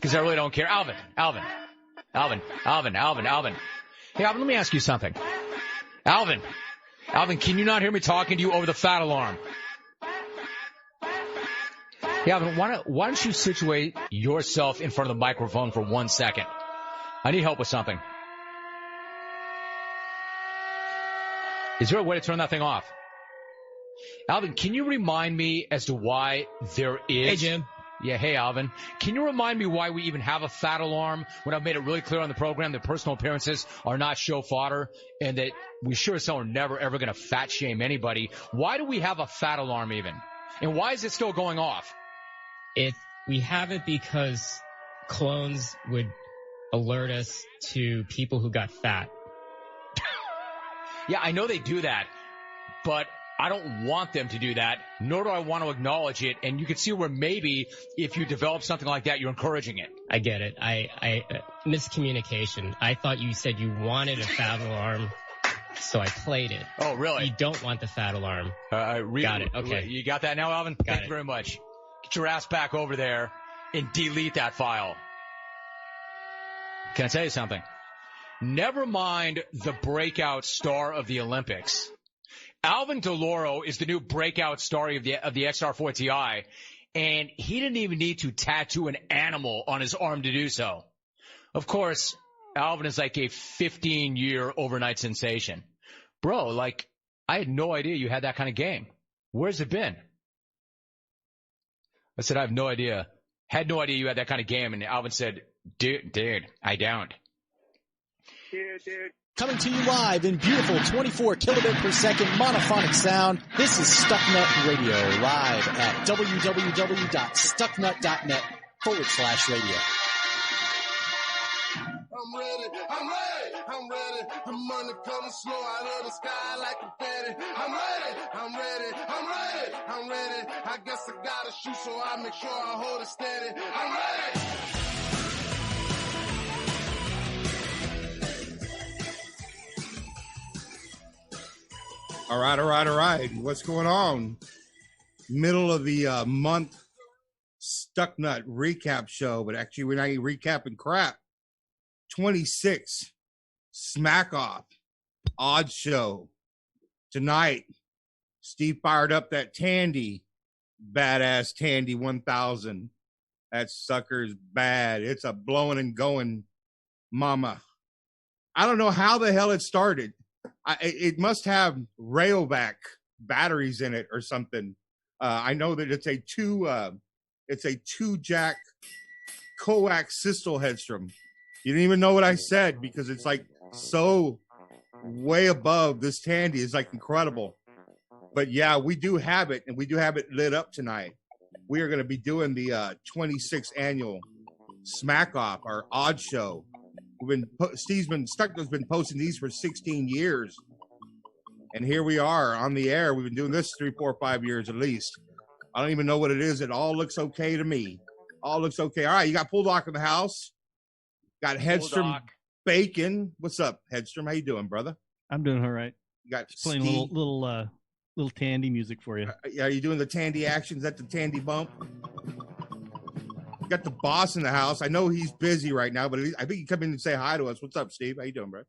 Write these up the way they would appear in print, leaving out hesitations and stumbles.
because I really don't care. Alvin. Hey, Alvin, let me ask you something. Alvin, can you not hear me talking to you over the fat alarm? Hey, Alvin, why don't you situate yourself in front of the microphone for 1 second? I need help with something. Is there a way to turn that thing off? Alvin, can you remind me as to why there is... Hey, Jim. Yeah, hey, Alvin. Can you remind me why we even have a fat alarm when I've made it really clear on the program that personal appearances are not show fodder and that we sure as hell are never, ever going to fat shame anybody? Why do we have a fat alarm even? And why is it still going off? We have it because clones would alert us to people who got fat. Yeah, I know they do that, but I don't want them to do that, nor do I want to acknowledge it. And you can see where maybe if you develop something like that, you're encouraging it. I get it. I miscommunication. I thought you said you wanted a fat alarm, so I played it. Oh, really? You don't want the fat alarm. Got it. Okay. You got that now, Alvin? Thank you very much. Get your ass back over there and delete that file. Can I tell you something? Never mind the breakout star of the Olympics. Alvin DeLauro is the new breakout star of the XR4 Ti, and he didn't even need to tattoo an animal on his arm to do so. Of course, Alvin is like a 15-year overnight sensation. Bro, like, I had no idea you had that kind of game. Where's it been? I said, I have no idea. Had no idea you had that kind of game, and Alvin said, dude, I don't. Dude. Coming to you live in beautiful 24 kilobit per second monophonic sound. This is Stucknut Radio, live at www.stucknut.net/radio. I'm ready. The money coming slow out of the sky like confetti. I'm ready. I guess I gotta shoot, so I make sure I hold it steady. I'm ready. All right. What's going on? Middle of the month Stucknut recap show, but actually we're not recapping crap. 26 Smackoff odd show tonight. Steve fired up that Tandy, badass Tandy 1000. That sucker's bad. It's a blowing and going mama. I don't know how the hell it started. It must have railback batteries in it or something. I know that it's a two jack coax system headstrom. You didn't even know what I said because it's like so way above this Tandy. It's like incredible. But yeah, we do have it, and we do have it lit up tonight. We are going to be doing the 26th annual Smackoff, our odd show. Stucknut's been posting these for 16 years. And here we are on the air. We've been doing this 3, 4, 5 years at least. I don't even know what it is. It all looks okay to me. All looks okay. All right, you got Pulldock in the house. Got Headstrom Bacon. What's up, Headstrom? How you doing, brother? I'm doing all right. You got just playing a little Tandy music for you. Are you doing the Tandy actions at the Tandy bump? Got the boss in the house. I know he's busy right now, but I think he come in and say hi to us. What's up, Steve? How you doing, bro?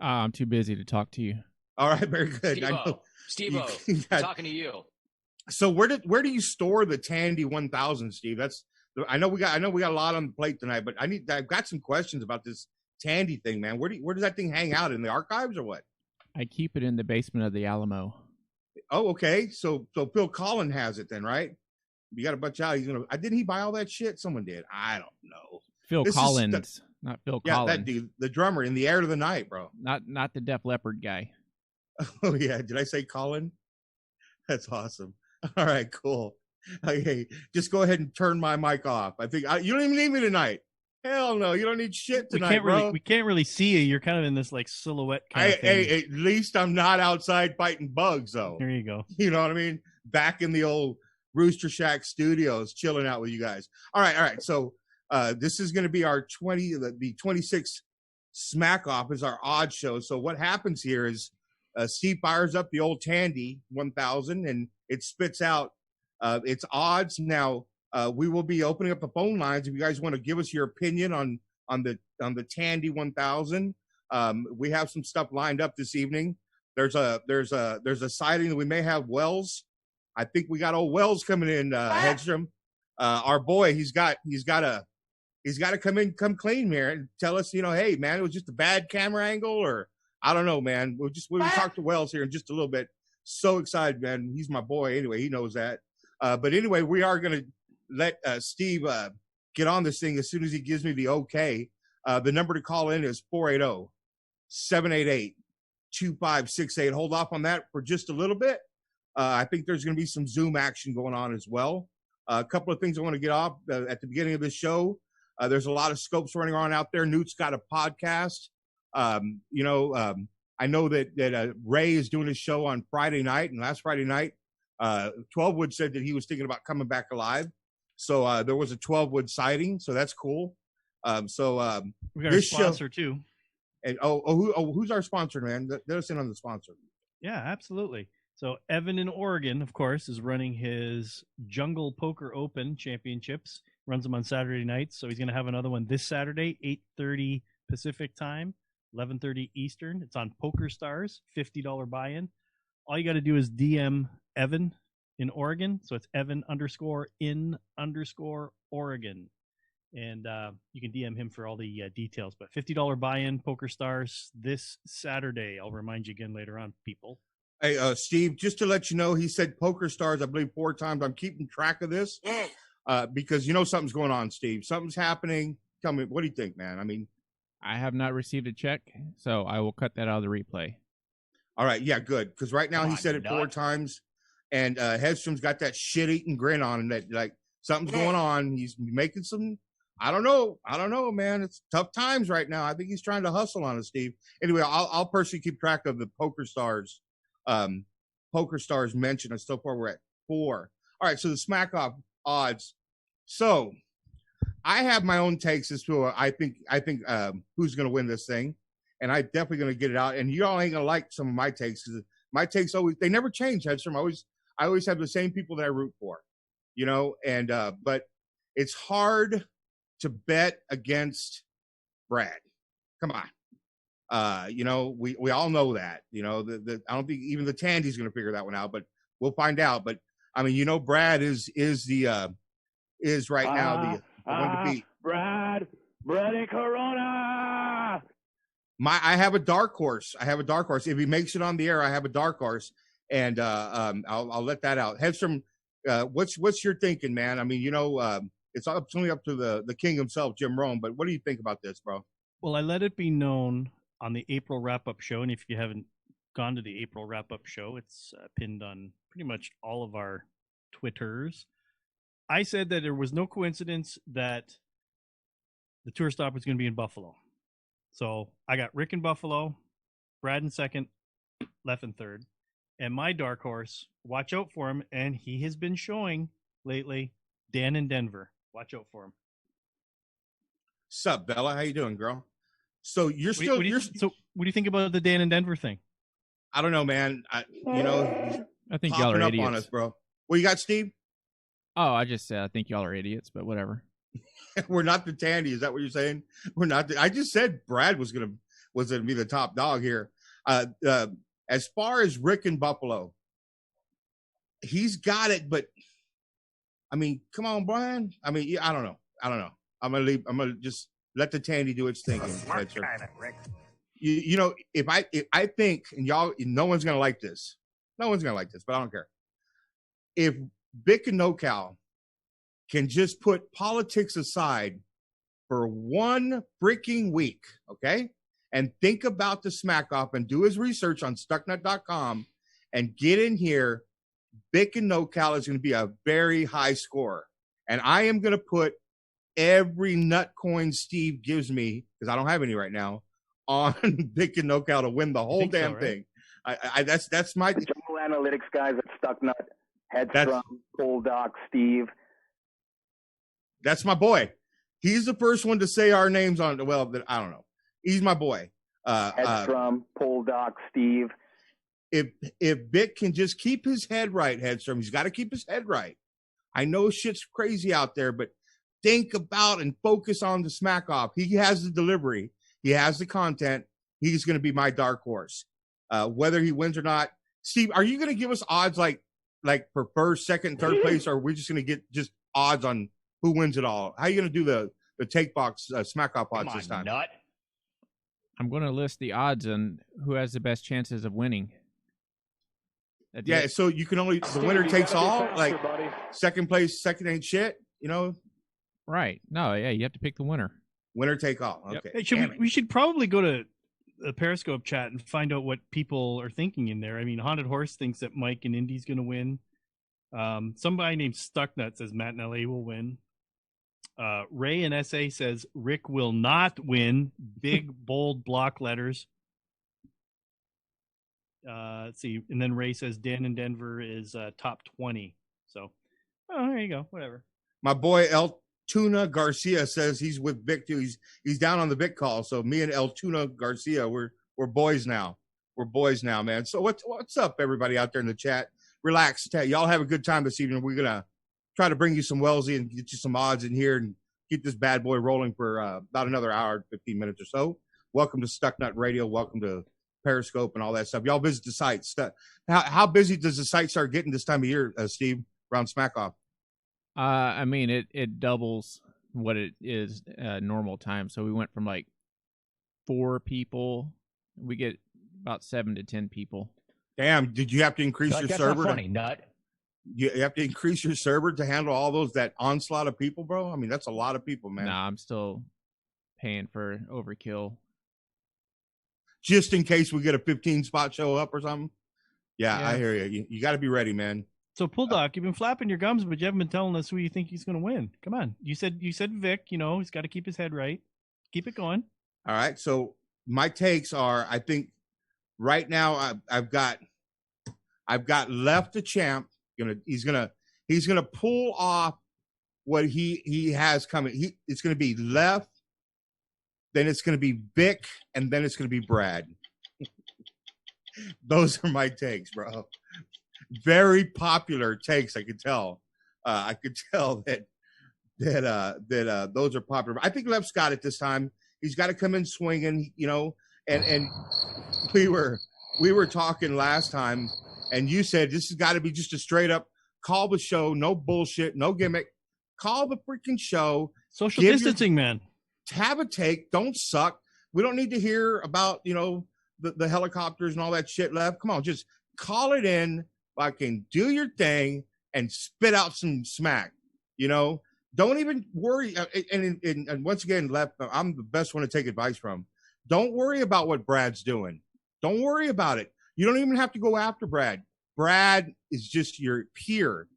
I'm too busy to talk to you. All right, very good. Steve-O, I'm talking to you. So where do you store the Tandy 1000, Steve? I know we got a lot on the plate tonight, but I've got some questions about this Tandy thing, man. Where does that thing hang out, in the archives or what? I keep it in the basement of the Alamo. Oh, okay. So Phil Collins has it then, right? You got a bunch out. Didn't he buy all that shit? Someone did. I don't know. Phil Collins, not Phil Collins. Yeah, that dude, the drummer in the Air to the Night, bro. Not the Def Leppard guy. Oh yeah, did I say Colin? That's awesome. All right, cool. Okay, just go ahead and turn my mic off. I think you don't even need me tonight. Hell no, you don't need shit tonight, we can't really see you. You're kind of in this like silhouette kind of thing. Hey, at least I'm not outside fighting bugs, though. There you go. You know what I mean? Back in the old Rooster Shack studios, chilling out with you guys. All right. So this is going to be our the 26th Smackoff is our odd show. So what happens here is Steve fires up the old Tandy 1000 and it spits out its odds. Now We will be opening up the phone lines if you guys want to give us your opinion on the Tandy 1000. We have some stuff lined up this evening. There's a sighting that we may have Wells. I think we got old Wells coming in, Hedstrom. Our boy, he's got to come clean here and tell us, hey man, it was just a bad camera angle, or I don't know, man. We'll talk to Wells here in just a little bit. So excited, man. He's my boy anyway. He knows that. But anyway, we are going to let Steve get on this thing as soon as he gives me the okay. The number to call in is 480-788-2568. Hold off on that for just a little bit. I think there's going to be some Zoom action going on as well. A couple of things I want to get off at the beginning of this show. There's a lot of scopes running around out there. Newt's got a podcast. I know that Ray is doing his show on Friday night, and last Friday night, 12wood said that he was thinking about coming back alive. So there was a 12wood sighting, so that's cool. We got a sponsor too. And who's our sponsor, man? Let us in on the sponsor. Yeah, absolutely. So Evan in Oregon, of course, is running his Jungle Poker Open Championships. Runs them on Saturday nights. So he's going to have another one this Saturday, 8:30 Pacific time, 11:30 Eastern. It's on Poker Stars, $50 buy-in. All you got to do is DM Evan in Oregon. So it's Evan_in_Oregon. And you can DM him for all the details. But $50 buy-in, Poker Stars this Saturday. I'll remind you again later on, people. Hey, Steve, just to let you know, he said Poker Stars, I believe, 4 times. I'm keeping track of this because something's going on, Steve. Something's happening. Tell me, what do you think, man? I mean, I have not received a check, so I will cut that out of the replay. All right, yeah, good. Because right now he said it 4 times, and Hedstrom's got that shit-eating grin on him that, like, something's going on. He's making some... I don't know, man. It's tough times right now. I think he's trying to hustle on us, Steve. Anyway, I'll personally keep track of the Poker Stars mentioned, and so far we're at 4. All right, so the Smackoff odds. So I have my own takes as to I think who's going to win this thing, and I'm definitely going to get it out. And you all ain't going to like some of my takes because my takes they never change. Hedstrom, I always have the same people that I root for, and but it's hard to bet against Brad. Come on. We all know that, I don't think even the Tandy's going to figure that one out, but we'll find out. But I mean, Brad is right now the one to beat. Brad and Corona. I have a dark horse. If he makes it on the air, I have a dark horse, and I'll let that out. Hedstrom, what's your thinking, man? I mean, it's only up to the king himself, Jim Rome. But what do you think about this, bro? Well, I let it be known on the April wrap-up show, and if you haven't gone to the April wrap-up show, it's pinned on pretty much all of our Twitters. I said that there was no coincidence that the tour stop was going to be in Buffalo. So I got Rick in Buffalo, Brad in second, Left in third, and my dark horse, watch out for him, and he has been showing lately, Dan in Denver. Watch out for him. Sup, Bella? How you doing, girl? So you're still. So what do you think about the Dan in Denver thing? I don't know, man. I think y'all are idiots on us, bro. What you got, Steve? Oh, I just said I think y'all are idiots, but whatever. We're not the Tandy. Is that what you're saying? We're not. I just said Brad was gonna be the top dog here. As far as Rick in Buffalo, he's got it, but I mean, come on, Brian. I mean, I don't know. I'm gonna just let the Tandy do its thing. Smart kind of, Rick. If I think, and y'all, no one's gonna like this. No one's gonna like this, but I don't care. If Vic and NoCal can just put politics aside for one freaking week, okay, and think about the Smackoff and do his research on Stucknut.com and get in here, Vic and NoCal is going to be a very high score. And I am going to put every nut coin Steve gives me, because I don't have any right now, on Vic and NoCal to win the whole damn thing. That's my... The Jungle Analytics guys at Stucknut, Hedstrom, Bulldog, Steve. That's my boy. He's the first one to say our names on, well, I don't know. He's my boy. Hedstrom, Bulldog, Steve. If Vic can just keep his head right, Hedstrom, he's got to keep his head right. I know shit's crazy out there, but think about and focus on the Smackoff. He has the delivery. He has the content. He's going to be my dark horse. Whether he wins or not. Steve, are you going to give us odds like for first, second, third place, or are we just going to get just odds on who wins it all? How are you going to do the take box Smackoff odds this time? Nut. I'm going to list the odds on who has the best chances of winning. Yeah, so you can only the winner takes all. Like second place, second ain't shit. You know. Right. No. Yeah. You have to pick the winner. Winner take all. Okay. Yep. Hey, we should probably go to the Periscope chat and find out what people are thinking in there. I mean, Haunted Horse thinks that Mike and Indy's going to win. Somebody named Stucknut says Matt and LA will win. Ray in SA says Rick will not win. Big, bold block letters. Let's see. And then Ray says Dan in Denver is top 20. So, there you go. Whatever. My boy El Tuna Garcia says he's with Vic too. He's down on the Vic call. So me and El Tuna Garcia, we're boys now. We're boys now, man. So what's up, everybody out there in the chat? Relax. Y'all have a good time this evening. We're gonna try to bring you some Wellesley and get you some odds in here and keep this bad boy rolling for about another hour, 15 minutes or so. Welcome to Stucknut Radio. Welcome to Periscope and all that stuff. Y'all visit the site. How busy does the site start getting this time of year, Steve, around Smackoff? I mean, it doubles what it is normal time. So we went from like 4 people. We get about 7 to 10 people. Damn, did you have to increase your server? Not funny, Nut. You have to increase your server to handle all that onslaught of people, bro? I mean, that's a lot of people, man. Nah, I'm still paying for overkill. Just in case we get a 15-spot show up or something? Yeah, I hear you. You got to be ready, man. So, Pulldock, you've been flapping your gums, but you haven't been telling us who you think he's going to win. Come on. You said Vic, he's got to keep his head right. Keep it going. All right. So, my takes are, I think right now I've got Left the champ. He's gonna pull off what he has coming. It's gonna be Left, then it's gonna be Vic, and then it's gonna be Brad. Those are my takes, bro. Very popular takes. I could tell. I could tell that those are popular. I think Left's got it this time. He's got to come in swinging, And we were talking last time, and you said this has got to be just a straight up call the show, no bullshit, no gimmick. Call the freaking show. Social distancing, man. Have a take. Don't suck. We don't need to hear about the helicopters and all that shit left. Come on, just call it in. Fucking do your thing and spit out some smack. Don't even worry. And once again, Left, I'm the best one to take advice from. Don't worry about what Brad's doing. Don't worry about it. You don't even have to go after Brad. Brad is just your peer.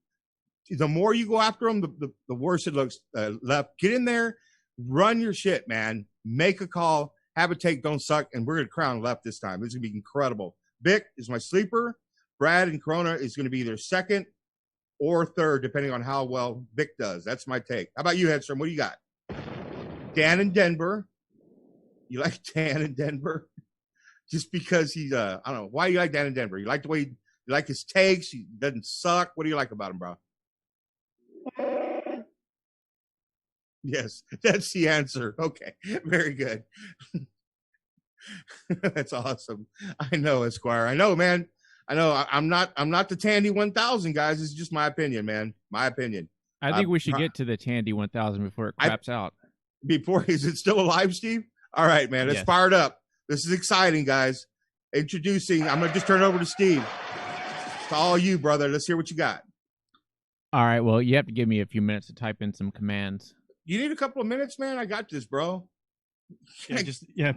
The more you go after him, the worse it looks. Left, get in there, run your shit, man. Make a call, have a take, don't suck, and we're going to crown Left this time. This is going to be incredible. Vic is my sleeper. Brad and Corona is going to be either second or third, depending on how well Vic does. That's my take. How about you, Hedstrom? What do you got? Dan in Denver. You like Dan in Denver? Just because he's, I don't know. Why do you like Dan in Denver? You like the way you like his takes? He doesn't suck. What do you like about him, bro? Yes, that's the answer. Okay, very good. That's awesome. I know, Esquire. I know, man. I know. I'm not the Tandy 1000, guys. It's just my opinion, man. My opinion. I think we should get to the Tandy 1000 before it craps out. Is it still alive, Steve? All right, man. Let's fire it up. This is exciting, guys. Introducing. I'm gonna just turn it over to Steve. It's all you, brother. Let's hear what you got. All right. Well, you have to give me a few minutes to type in some commands. You need a couple of minutes, man. I got this, bro.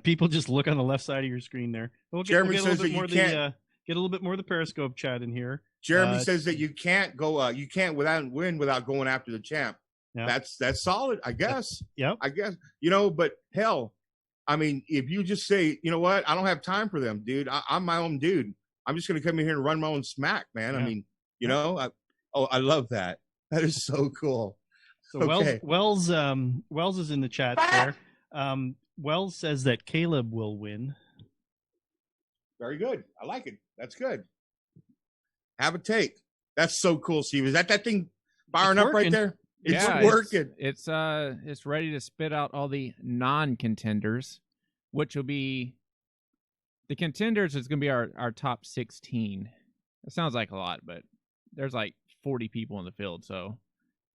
People just look on the left side of your screen there. Jeremy says that you can't get a little bit more of the Periscope chat in here. Jeremy says that you can't go. You can't win without going after the champ. Yeah. That's solid, I guess. I guess but hell, I mean, if you just say, you know what, I don't have time for them, dude. I'm my own dude. I'm just gonna come in here and run my own smack, man. Yeah. I mean, I love that. That is so cool. So okay. Wells is in the chat there. Wells says that Caleb will win. Very good. I like it. That's good. Have a take. That's so cool, Steve. Is that thing firing up right there. It's working. It's ready to spit out all the non-contenders, which will be the contenders is going to be our top 16. It sounds like a lot, but there's like 40 people in the field. So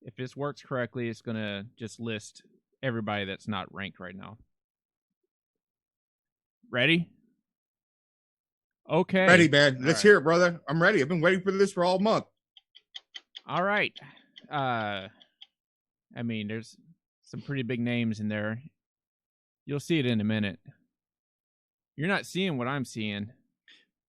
if this works correctly, it's going to just list everybody that's not ranked right now. Ready? Okay. Ready, man. Let's hear it, brother. I'm ready. I've been waiting for this for all month. All right. I mean, there's some pretty big names in there. You'll see it in a minute. You're not seeing what I'm seeing.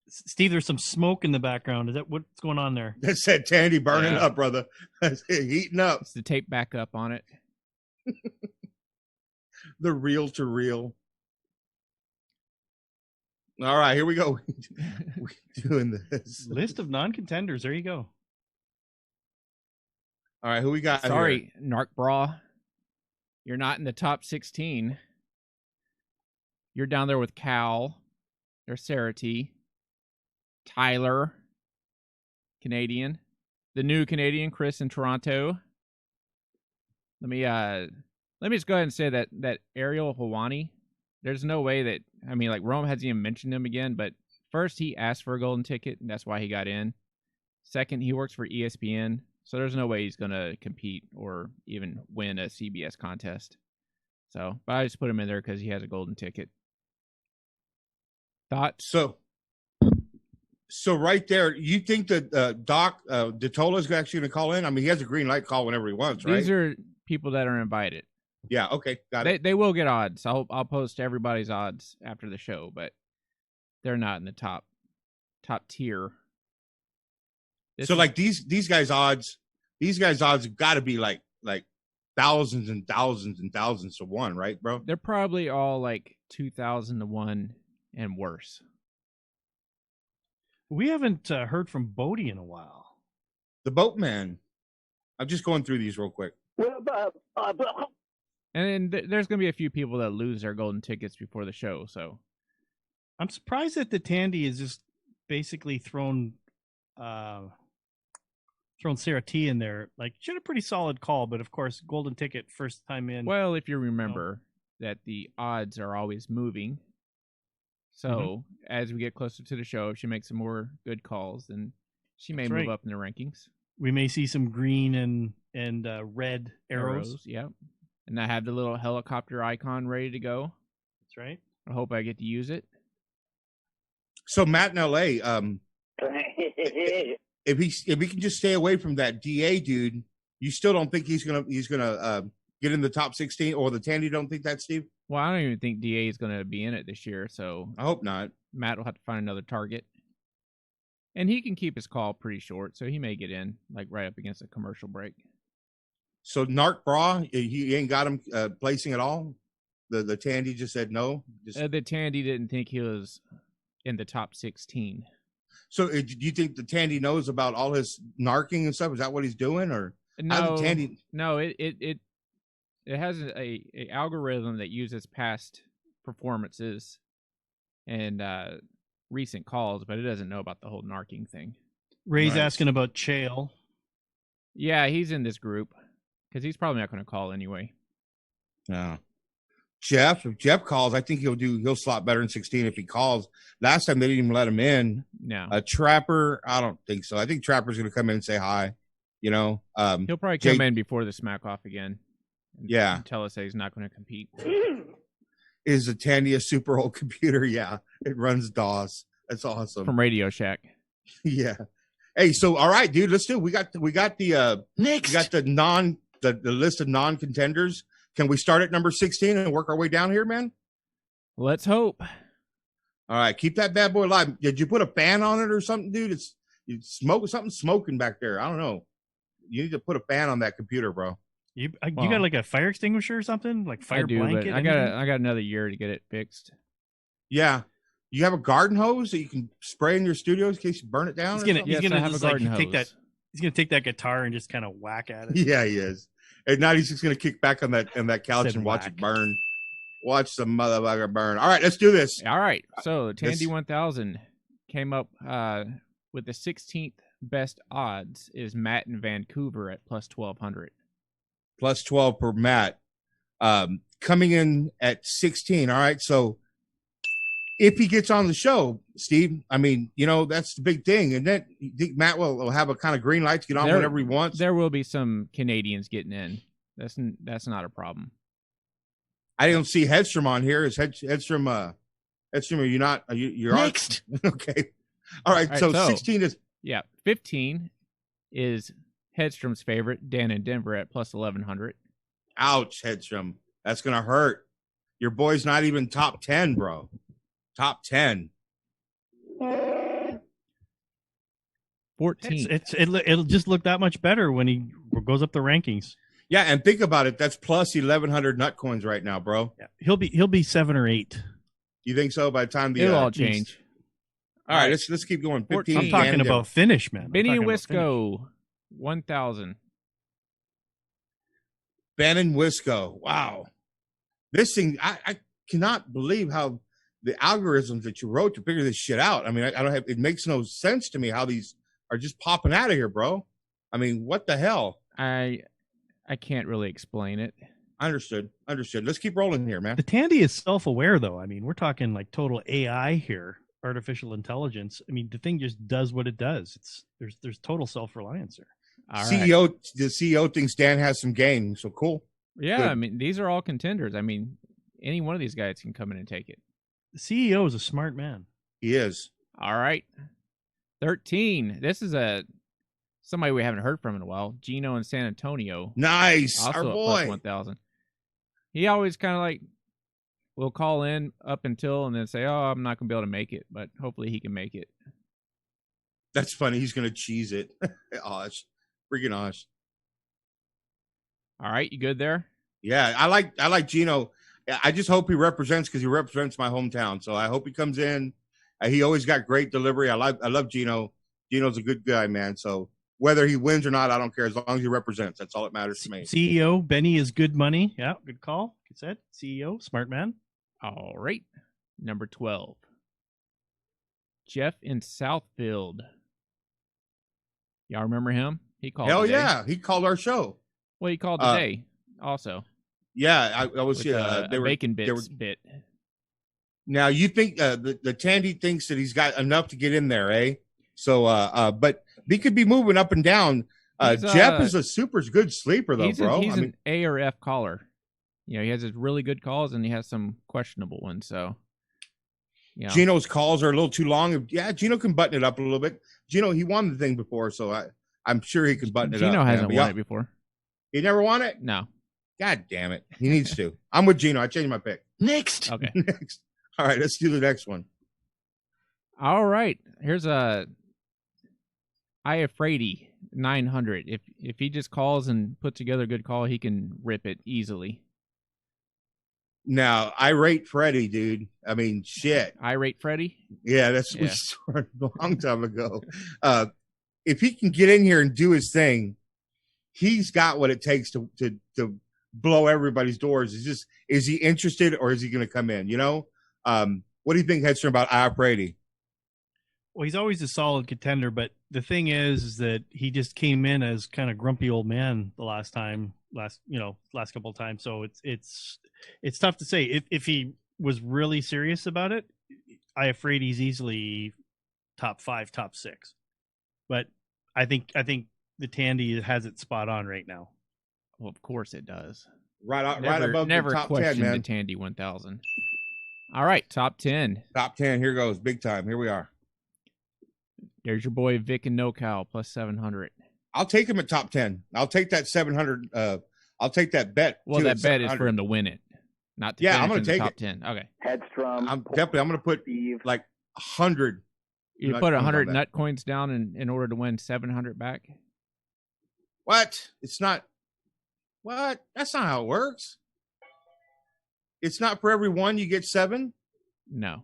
Steve, there's some smoke in the background. Is that what's going on there? That's that Tandy burning up, brother. That's it, heating up. It's the tape back up on it. The reel to reel. All right, here we go. We're doing this. List of non-contenders. There you go. All right, who we got? Sorry, Narc Bra. You're not in the top 16. You're down there with Cal. There's Sarah T. Tyler. Canadian. The new Canadian, Chris in Toronto. Let me just go ahead and say that Ariel Hawani, there's no way that, I mean, like, Rome hasn't even mentioned him again, but first he asked for a golden ticket, and that's why he got in. Second, he works for ESPN, so there's no way he's going to compete or even win a CBS contest. So, but I just put him in there because he has a golden ticket. Thoughts? So right there, you think that Doc DeTola is actually going to call in? I mean, he has a green light call whenever he wants, right? These are people that are invited. Yeah, okay, got it. They will get odds. I'll post everybody's odds after the show, but they're not in the top tier. Like these guys' odds have got to be like thousands and thousands and thousands to one, right, bro? They're probably all like 2,000 to 1 and worse. We haven't heard from Bodie in a while. The Boatman. I'm just going through these real quick. And there's going to be a few people that lose their golden tickets before the show, so. I'm surprised that the Tandy is just basically thrown Sarah T in there. Like, she had a pretty solid call, but of course, golden ticket first time in. Well, if you remember that the odds are always moving. So as we get closer to the show, if she makes some more good calls, then she may move up in the rankings. We may see some green and red arrows. Yep. And I have the little helicopter icon ready to go. That's right. I hope I get to use it. So Matt in LA, if he can just stay away from that DA dude, you still don't think he's gonna get in the top 16, or the Tandy don't think that, Steve? Well, I don't even think DA is going to be in it this year, so I hope not. Matt will have to find another target. And he can keep his call pretty short, so he may get in, like, right up against a commercial break. So Narc Bra, he ain't got him placing at all? The Tandy just said no? The Tandy didn't think he was in the top 16. So do you think the Tandy knows about all his narking and stuff? Is that what he's doing? Or no, it has a algorithm that uses past performances and recent calls, but it doesn't know about the whole narking thing. Ray's asking about Chael. Yeah, he's in this group because he's probably not going to call anyway. No. If Jeff calls, I think he'll slot better in 16 if he calls. Last time they didn't even let him in. No. Trapper, I don't think so. I think Trapper's going to come in and say hi. You know, he'll probably come in before the Smackoff again. Yeah. And tell us that he's not going to compete. Is the Tandy a super old computer? Yeah. It runs DOS. That's awesome. From Radio Shack. Yeah. Hey, so all right, dude, let's do it. We got the next. We got the list of non-contenders. Can we start at number 16 and work our way down here, man? Let's hope. All right, keep that bad boy alive. Did you put a fan on it or something, dude? Something's smoking back there. I don't know. You need to put a fan on that computer, bro. You got like a fire extinguisher or something, like fire blanket. But I got another year to get it fixed. Yeah, you have a garden hose that you can spray in your studio in case you burn it down. He's gonna have a garden hose. He's gonna take that guitar and just kind of whack at it. Yeah, he is. And now he's just gonna kick back on that couch and watch it burn. Watch the motherfucker burn. All right, let's do this. All right. So Tandy 1000 came up with the 16th best odds is Matt in Vancouver at plus 1,200. Plus 12 per Matt. Coming in at 16. All right. So if he gets on the show, Steve, I mean, that's the big thing. And then you think Matt will have a kind of green light to get on whenever he wants? There will be some Canadians getting in. That's not a problem. I don't see Hedstrom on here. Is Hedstrom, are you not? You're Next. Okay. All right. So 16 is. Yeah. 15 is Hedstrom's favorite, Dan in Denver at plus 1,100. Ouch, Hedstrom. That's going to hurt. Your boy's not even top 10, bro. Top 10. 14. It'll just look that much better when he goes up the rankings. Yeah, and think about it. That's plus 1,100 nut coins right now, bro. Yeah, he'll be 7 or 8. You think so? By the time it'll all change. All right, let's keep going. 15. I'm talking about finish, man. Benny and Wisco, 1,000. Ben and Wisco. Wow. This thing, I cannot believe how the algorithms that you wrote to figure this shit out. I mean, it makes no sense to me how these are just popping out of here, bro. I mean, what the hell? I can't really explain it. Understood. Let's keep rolling here, man. The Tandy is self-aware, though. I mean, we're talking like total AI here, artificial intelligence. I mean, the thing just does what it does. There's total self-reliance there. The CEO thinks Dan has some game, so cool. Yeah, Good. I mean, these are all contenders. I mean, any one of these guys can come in and take it. The CEO is a smart man. He is. All right. 13. This is somebody we haven't heard from in a while. Gino in San Antonio. Nice. Also Our boy. plus 1,000. He always kind of like will call in up until and then say, "Oh, I'm not going to be able to make it," but hopefully he can make it. That's funny. He's going to cheese it. Osh. Freaking Osh. All right. You good there? Yeah. I like Gino. I just hope he represents because he represents my hometown. So I hope he comes in. He always got great delivery. I love Gino. Gino's a good guy, man. So whether he wins or not, I don't care. As long as he represents, that's all that matters to me. CEO, Benny is good money. Yeah, good call. Good said. CEO, smart man. All right. Number 12. Jeff in Southfield. Y'all remember him? He called Hell today. yeah. He called our show. Well, he called today also. Yeah, I was they were bacon bits bit. Now you think the Tandy thinks that he's got enough to get in there, eh? So, but he could be moving up and down. Jeff is a super good sleeper, though, bro. He's an A or F caller. You know, he has his really good calls and he has some questionable ones. So, you know. Gino's calls are a little too long. Yeah, Gino can button it up a little bit. Gino, he won the thing before, so I'm sure he can button it up. Gino hasn't won it before. He never won it? No. God damn it. He needs to. I'm with Gino. I changed my pick. Next. Okay. Next. All right, let's do the next one. All right. Here's I Afraidy 900. If he just calls and puts together a good call, he can rip it easily. Now, I rate Freddie, dude. I mean, shit. I rate Freddie? Yeah, that's what we started a long time ago. If he can get in here and do his thing, he's got what it takes to blow everybody's doors. Is he interested or is he going to come in? You know, what do you think, Hedstrom, about Brady? Well, he's always a solid contender, but the thing is that he just came in as kind of grumpy old man the last couple of times. So it's tough to say. If he was really serious about it, I afraid he's easily top 5, top 6. But I think the Tandy has it spot on right now. Well, of course it does. Right above never the top question 10, man. the Tandy 1000. All right, top 10. Top 10. Here goes. Big time. Here we are. There's your boy Vic and NoCal plus 700. I'll take him at top 10. I'll take that 700. I'll take that bet. Well, that bet is for him to win it, not to I'm going to take top it. 10. Okay. Hedstrom. I'm going to put like 100. You put 100 nut coins down in order to win 700 back. What? It's not. What? That's not how it works. It's not for every one you get 7? No.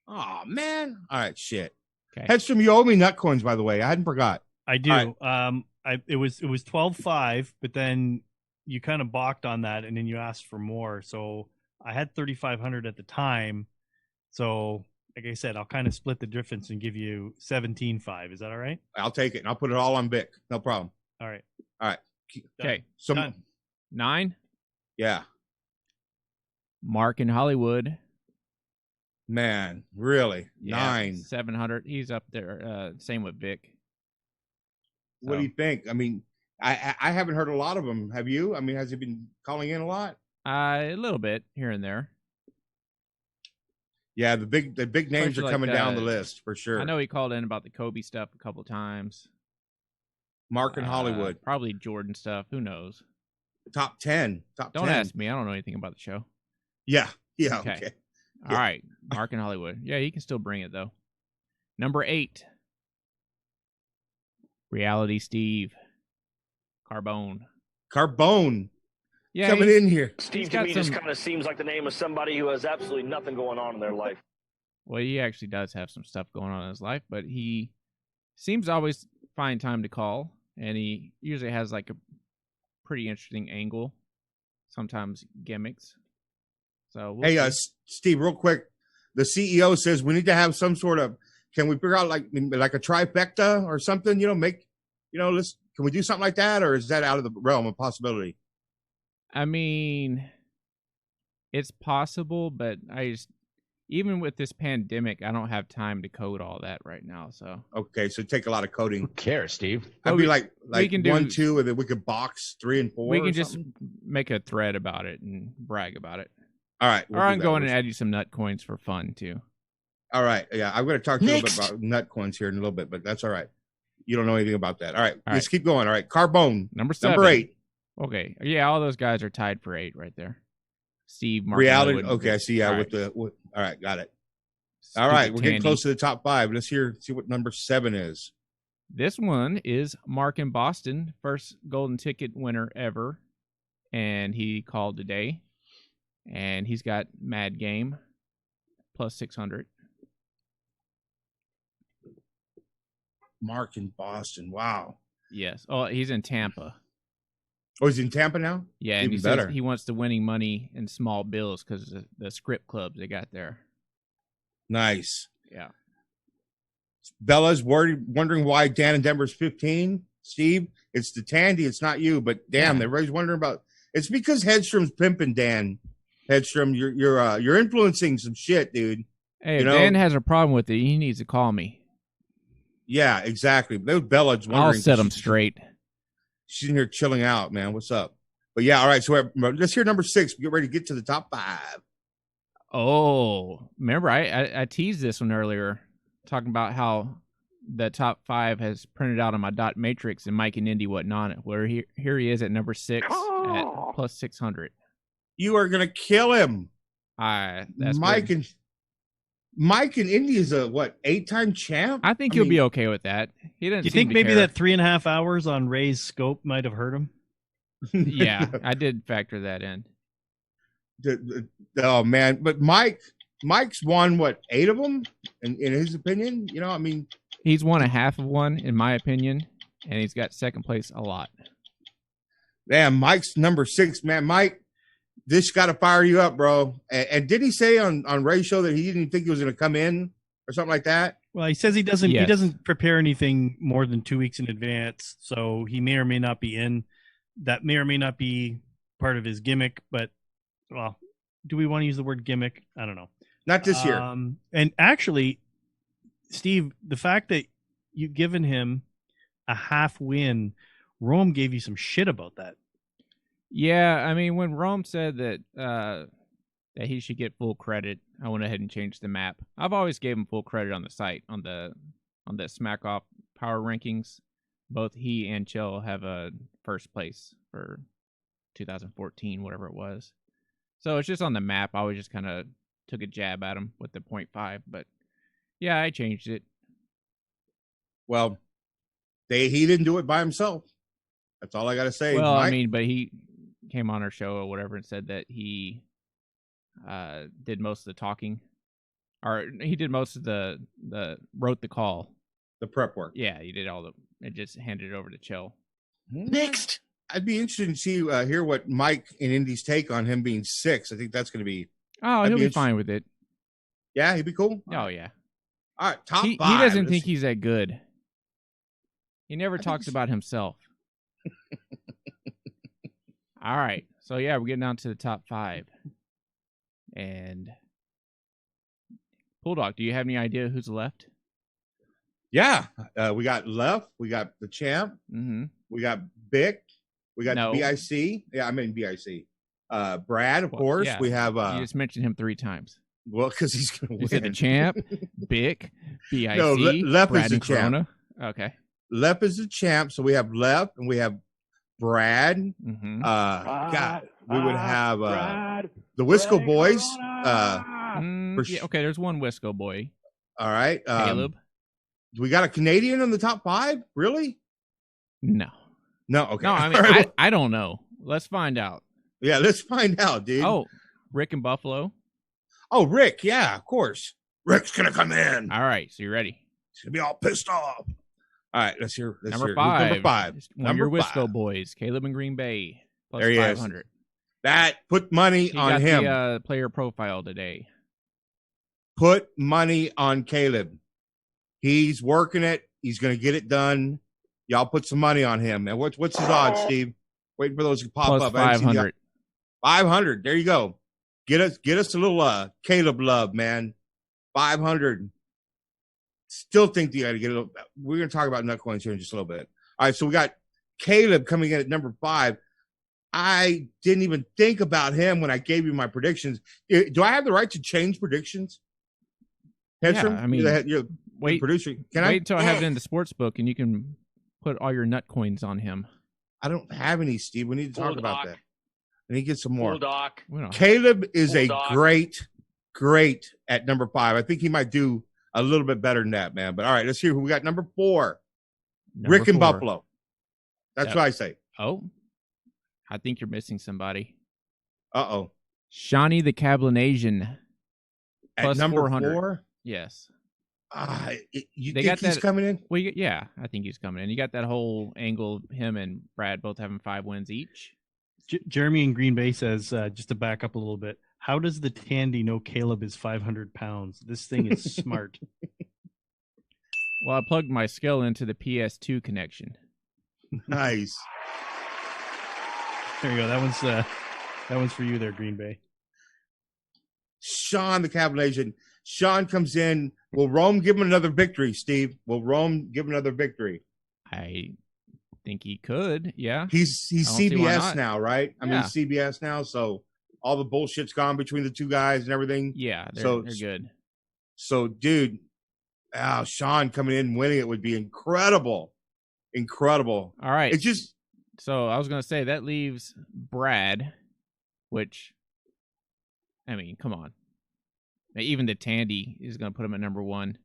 Oh, man. All right, shit. Okay. Hedstrom, you owe me nut coins, by the way. I hadn't forgot. I do. Right. It was 12.5, but then you kind of balked on that, and then you asked for more. So I had 3,500 at the time. So like I said, I'll kind of split the difference and give you 17-5. Is that all right? I'll take it, and I'll put it all on Vic. No problem. All right. All right. Okay. Done. 9. Yeah. Mark in Hollywood. Man, really? Yeah, 9. 700. He's up there. Same with Vic. What do you think? I mean, I haven't heard a lot of them. Have you? I mean, has he been calling in a lot? A little bit here and there. Yeah, the big names Especially are coming like down the list for sure. I know he called in about the Kobe stuff a couple times. Mark in Hollywood. Probably Jordan stuff. Who knows? Top 10. Don't ask me. I don't know anything about the show. Yeah. Okay. All right. Mark in Hollywood. Yeah, he can still bring it, though. Number 8. Reality Steve. Carbone. Yeah, coming in here. Steve to me just kind of seems like the name of somebody who has absolutely nothing going on in their life. Well, he actually does have some stuff going on in his life, but he seems to always find time to call, and he usually has like a pretty interesting angle, sometimes gimmicks. So hey, Steve, real quick, the CEO says we need to have some sort of. Can we figure out like a trifecta or something? Can we do something like that, or is that out of the realm of possibility? I mean, it's possible, but even with this pandemic, I don't have time to code all that right now. So okay, so take a lot of coding. Who cares, Steve? I'd be like we can 1, 2, and then we could box 3 and 4. We can just make a thread about it and brag about it. All right, or I'm going to add you some nut coins for fun too. All right, yeah, I'm going to talk to you a little bit about nut coins here in a little bit, but that's all right. You don't know anything about that. All right, let's keep going. All right, Carbone, number 7. Number 8. Okay, yeah, all those guys are tied for 8 right there. Steve, Mark, Reality. Okay, I see. Yeah, all right, got it. All right, we're getting close to the top 5. Let's see what number 7 is. This one is Mark in Boston, first golden ticket winner ever, and he called today, and he's got Mad Game plus 600. Mark in Boston. Wow. Yes. Oh, he's in Tampa. Oh, he's in Tampa now? Yeah, and he says he wants the winning money in small bills because of the script clubs they got there. Nice. Yeah. Bella's wondering why Dan in Denver's 15. Steve, it's the Tandy. It's not you, but damn, everybody's wondering about. It's because Hedstrom's pimping Dan. Hedstrom, you're influencing some shit, dude. Hey, if Dan has a problem with it, he needs to call me. Yeah, exactly. Bella's wondering. I'll set him straight. She's in here chilling out, man. What's up? But yeah, all right. So let's hear number 6. Get ready to get to the top 5. Oh, remember I teased this one earlier, talking about how the top 5 has printed out on my dot matrix and Mike and Indy wasn't on it. Where here he is at number 6 at plus 600. You are gonna kill him. That's Mike good. Mike and Indy is a 8-time champ. I think he'll be okay with that. He doesn't. You think maybe that 3.5 hours on Ray's scope might have hurt him? Yeah, I did factor that in. Oh man, but Mike's won 8 of them in his opinion. I mean, he's won a half of one in my opinion, and he's got second place a lot. Damn, Mike's number 6, man. Mike, this got to fire you up, bro. And did he say on Ray's show that he didn't think he was going to come in or something like that? Well, he says he doesn't. Yes. He doesn't prepare anything more than 2 weeks in advance, so he may or may not be in. That may or may not be part of his gimmick. But, well, do we want to use the word gimmick? I don't know. Not this year. And actually, Steve, the fact that you've given him a half win, Rome gave you some shit about that. Yeah, I mean, when Rome said that that he should get full credit, I went ahead and changed the map. I've always gave him full credit on the site on the Smackoff power rankings. Both he and Chill have a first place for 2014, whatever it was. So it's just on the map. I always just kind of took a jab at him with the 0.5, but yeah, I changed it. Well, he didn't do it by himself. That's all I got to say. Well, Mike? I mean, but he came on our show or whatever and said that he did most of the talking, or he did most of the wrote the call, the prep work. Yeah, he did and just handed it over to Chill. Next, I'd be interested to see hear what Mike and Indy's take on him being 6. I think that's going to be. Oh, he'll be fine with it. Yeah, he'd be cool. Oh yeah. All right, top He five. doesn't think he's that good. He never talks about himself. All right. So yeah, we're getting down to the top 5. And Bulldog, do you have any idea who's left? Yeah, we got Left. We got the Champ. Mm-hmm. We got Bick. We got No. BIC. Yeah, I mean BIC. Brad, of course. Yeah. We have. You just mentioned him 3 times. Well, because he's going to win. You said the Champ, Bick, BIC, No, Left Brad is the and Champ. Corona. Okay. Left is the Champ. So we have Left and we have Brad. Mm-hmm. God, we would have the Wisco Boys. Yeah, okay, there's one Wisco boy. All right. Caleb. We got a Canadian in the top 5? Really? No. No. Okay. No, I mean, right. I don't know. Let's find out. Yeah, let's find out, dude. Oh, Rick and Buffalo. Oh, Rick. Yeah, of course. Rick's gonna come in. All right, so you ready? He's gonna be all pissed off. All right, let's hear. Number 5. Number 5. One of your Wisco boys, Caleb in Green Bay, plus there he 500. Is. That put money he on got him. The player profile today. Put money on Caleb. He's working it. He's gonna get it done. Y'all put some money on him. And what's his odds, Steve? Waiting for those to pop plus up. 500. 500. There you go. Get us a little Caleb love, man. 500. Still think you got to get it. We're going to talk about nut coins here in just a little bit. All right, so we got Caleb coming in at number 5. I didn't even think about him when I gave you my predictions. Do I have the right to change predictions? Hedstrom? Yeah, I mean, you're wait, producer. Wait until I have it in the sports book, and you can put all your nut coins on him. I don't have any, Steve. We need to talk about that. I need to get some more. Bulldog. Caleb is Bulldog. a great at number 5. I think he might do a little bit better than that, man. But all right, let's hear who we got. Number 4, Rick and Buffalo. That's what I say. Oh, I think you're missing somebody. Uh-oh. Shawnee the Cablinasian. At number 400. 4? Yes. You think he's coming in? Well, yeah, I think he's coming in. You got that whole angle of him and Brad both having 5 wins each. Jeremy in Green Bay says, just to back up a little bit, how does the Tandy know Caleb is 500 pounds? This thing is smart. Well, I plugged my skill into the PS2 connection. Nice. There you go. That one's for you there, Green Bay. Sean the Cabination. Sean comes in. Will Rome give him another victory, Steve? Will Rome give him another victory? I think he could, yeah. He's CBS now, right? I mean, CBS now, so all the bullshit's gone between the two guys and everything. Yeah, they're good. So, dude, Sean coming in and winning it would be incredible. Incredible. All right. It's just... So, I was going to say, that leaves Brad, which, I mean, come on. Even the Tandy is going to put him at number 1.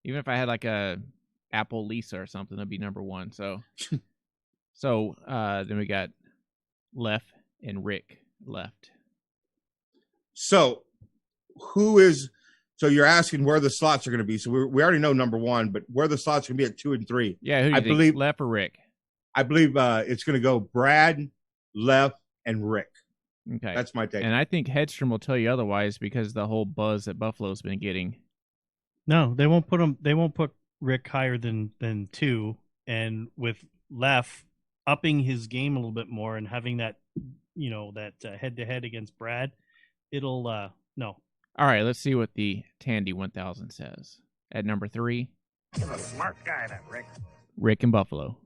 Even if I had like a Apple Lisa or something, that'd be number 1. So, then we got Left and Rick left. So, so you're asking where the slots are going to be. So we already know number 1, but where the slots are going to be at 2 and 3. Yeah, who do you think, believe Left or Rick? I believe it's going to go Brad, Left, and Rick. Okay, that's my take. And I think Hedstrom will tell you otherwise because the whole buzz that Buffalo's been getting. No, they won't put him. They won't put Rick higher than 2. And with Left upping his game a little bit more and having that, head to head against Brad, it'll no. All right, let's see what the Tandy 1000 says. At number 3, You're a smart guy, that Rick. Rick and Buffalo.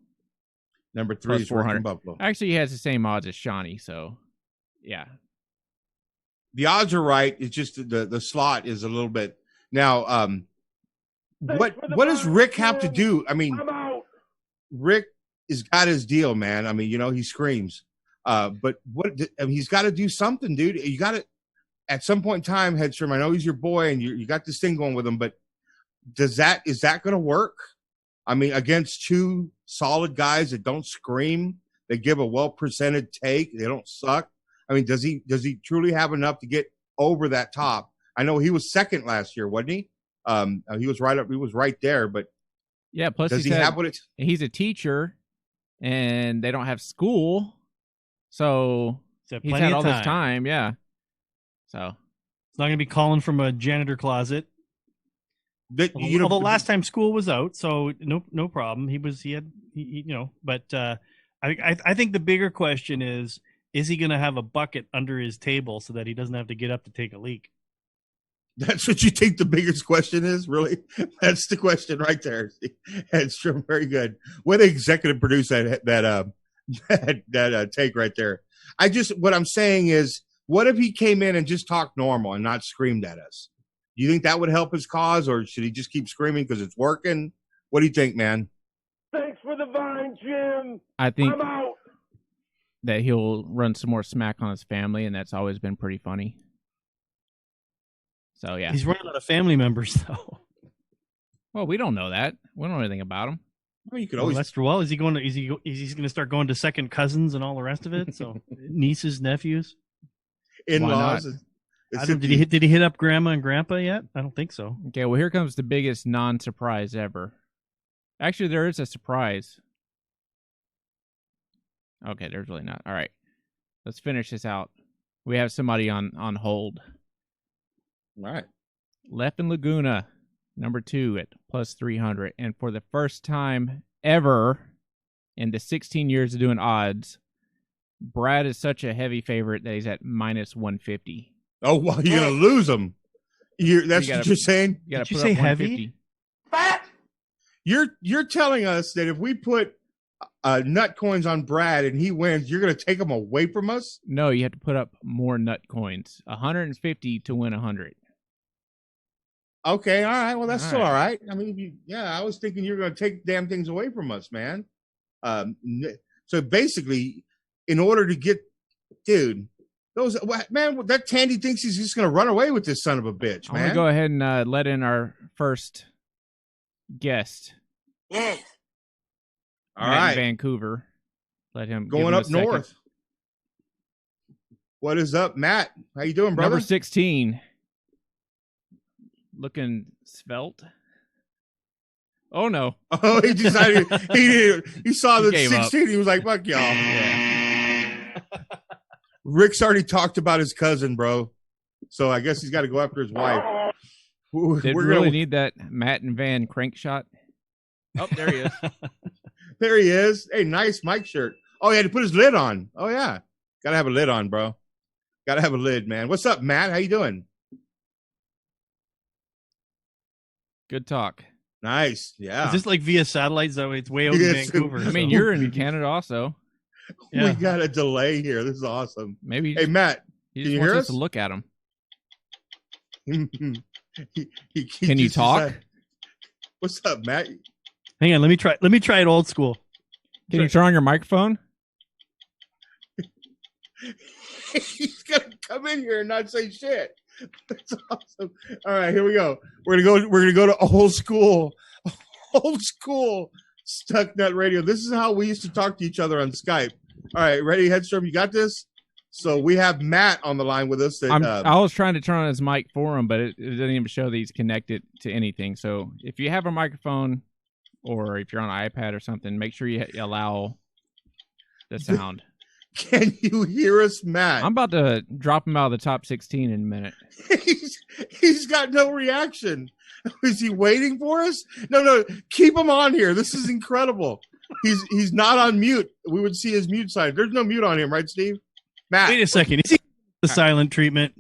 Number 3 is Rick and Buffalo. Actually, he has the same odds as Shawnee, so yeah. The odds are right. It's just the slot is a little bit now. What does Rick have to do? I mean, Rick has got his deal, man. I mean, he screams. But he's got to do something, dude. You got to, at some point in time, Hedstrom, I know he's your boy and you got this thing going with him, but is that going to work? I mean, against 2 solid guys that don't scream, they give a well-presented take, they don't suck. I mean, does he truly have enough to get over that top? I know he was second last year, wasn't he? He was right up. He was right there, but yeah. Plus, does he have what it's? He's a teacher, and they don't have school, so he's had all this time. Yeah. So It's not going to be calling from a janitor closet. Although last time school was out, so no problem. But I think the bigger question is he going to have a bucket under his table so that he doesn't have to get up to take a leak? That's what you think the biggest question is, really? That's the question right there. That's true. Very good. What executive produce that take right there? What I'm saying is, what if he came in and just talked normal and not screamed at us? Do you think that would help his cause, or should he just keep screaming because it's working? What do you think, man? Thanks for the vine, Jim. I think I'm out. that he'll run some more smack on his family, and that's always been pretty funny. So, yeah. He's running out of family members, though. Well, we don't know that. We don't know anything about him. Well, you could always. Is he going to start going to second cousins and all the rest of it? So nieces, nephews, in-laws. Did he hit up grandma and grandpa yet? I don't think so. Okay, well, here comes the biggest non-surprise ever. Actually, there is a surprise. Okay, there's really not. All right, let's finish this out. We have somebody on hold. All right. Left in Laguna, number 2 at plus 300. And for the first time ever in the 16 years of doing odds, Brad is such a heavy favorite that he's at minus 150. Oh, well, you're going to lose him. That's what you're saying? Did you say heavy? Fat. You're telling us that if we put nut coins on Brad and he wins, you're going to take him away from us? No, you have to put up more nut coins. 150 to win 100. Okay, all right. Well, that's still all right. I mean, I was thinking you were going to take damn things away from us, man. So basically, in order to get, dude, that Tandy thinks he's just going to run away with this son of a bitch, man. I'm going to go ahead and let in our first guest. Yes. All right. Vancouver. Let him going up north. What is up, Matt? How you doing, brother? Number 16. Looking svelte. Oh no! Oh, he decided he saw the 16. He was like, "Fuck y'all." Yeah. Rick's already talked about his cousin, bro. So I guess he's got to go after his wife. Did we really need that Matt and Van crank shot? Oh, there he is. There he is. Hey, nice Mike shirt. Oh, he had to put his lid on. Oh yeah, gotta have a lid on, bro. Gotta have a lid, man. What's up, Matt? How you doing? Good talk. Nice. Yeah. Is this like via satellite? So it's way out in Vancouver. I mean, you're in Canada also. Yeah. We got a delay here. This is awesome. Maybe. Hey, Matt. He just wants us to look at him. Can you talk? What's up, Matt? Hang on. Let me try it old school. Can you turn on your microphone? He's gonna come in here and not say shit. That's awesome. All right, here we go. We're gonna go to old school Stucknut Radio. This is how we used to talk to each other on Skype. All right, ready, Headstrom? You got this. So we have Matt on the line with us. I was trying to turn on his mic for him, but it doesn't even show that he's connected to anything. So if you have a microphone, or if you're on an iPad or something, make sure you allow the sound. Can you hear us, Matt? I'm about to drop him out of the top 16 in a minute. He's got no reaction. Is he waiting for us? No. Keep him on here. This is incredible. He's not on mute. We would see his mute sign. There's no mute on him, right, Steve? Matt. Wait a second. Is he the silent treatment?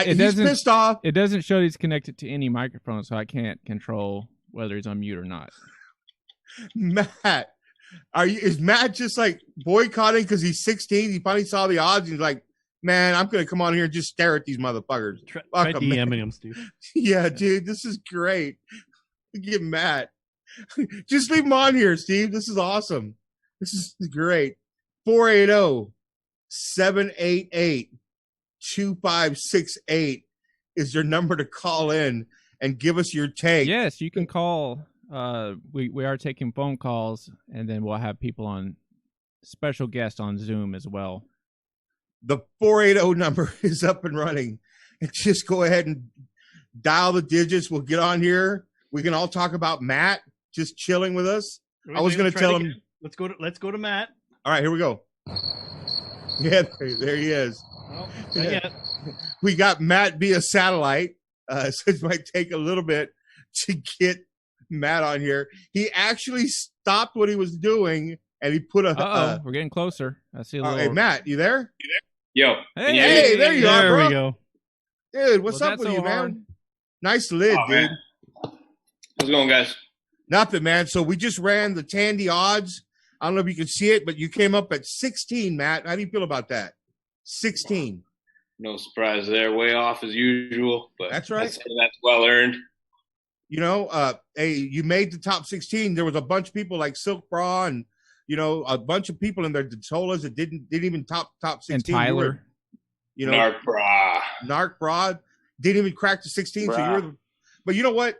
He's pissed off. It doesn't show he's connected to any microphone, so I can't control whether he's on mute or not. Matt. Is Matt just like boycotting because he's 16? He finally saw the odds and he's like, man, I'm going to come on here and just stare at these motherfuckers. Try DMing him, Steve. Yeah, dude, this is great. Get Matt. Just leave him on here, Steve. This is awesome. This is great. 480-788-2568 is your number to call in and give us your take. Yes, you can call. We are taking phone calls, and then we'll have people on, special guests on Zoom as well. The 480 number is up and running. And just go ahead and dial the digits. We'll get on here. We can all talk about Matt just chilling with us. I was going to tell him. Let's go to Matt. All right, here we go. Yeah, there he is. Well, we got Matt via satellite. So it might take a little bit to get Matt on here. He actually stopped what he was doing and he put a. We're getting closer. I see a little. Hey, Matt, you there? Yo. Hey, there you are, bro. There we go. Dude, what's up with you, man? Nice lid, dude. Man. How's it going, guys? Nothing, man. So we just ran the Tandy odds. I don't know if you can see it, but you came up at 16, Matt. How do you feel about that? 16. No surprise there. Way off as usual, but that's right. That's well earned. You know, hey, you made the top 16. There was a bunch of people like Silk Bra and, you know, a bunch of people in there that told us that didn't even top 16. And Tyler. You know, Narc Bra didn't even crack the 16. Bra. So you're but you know what?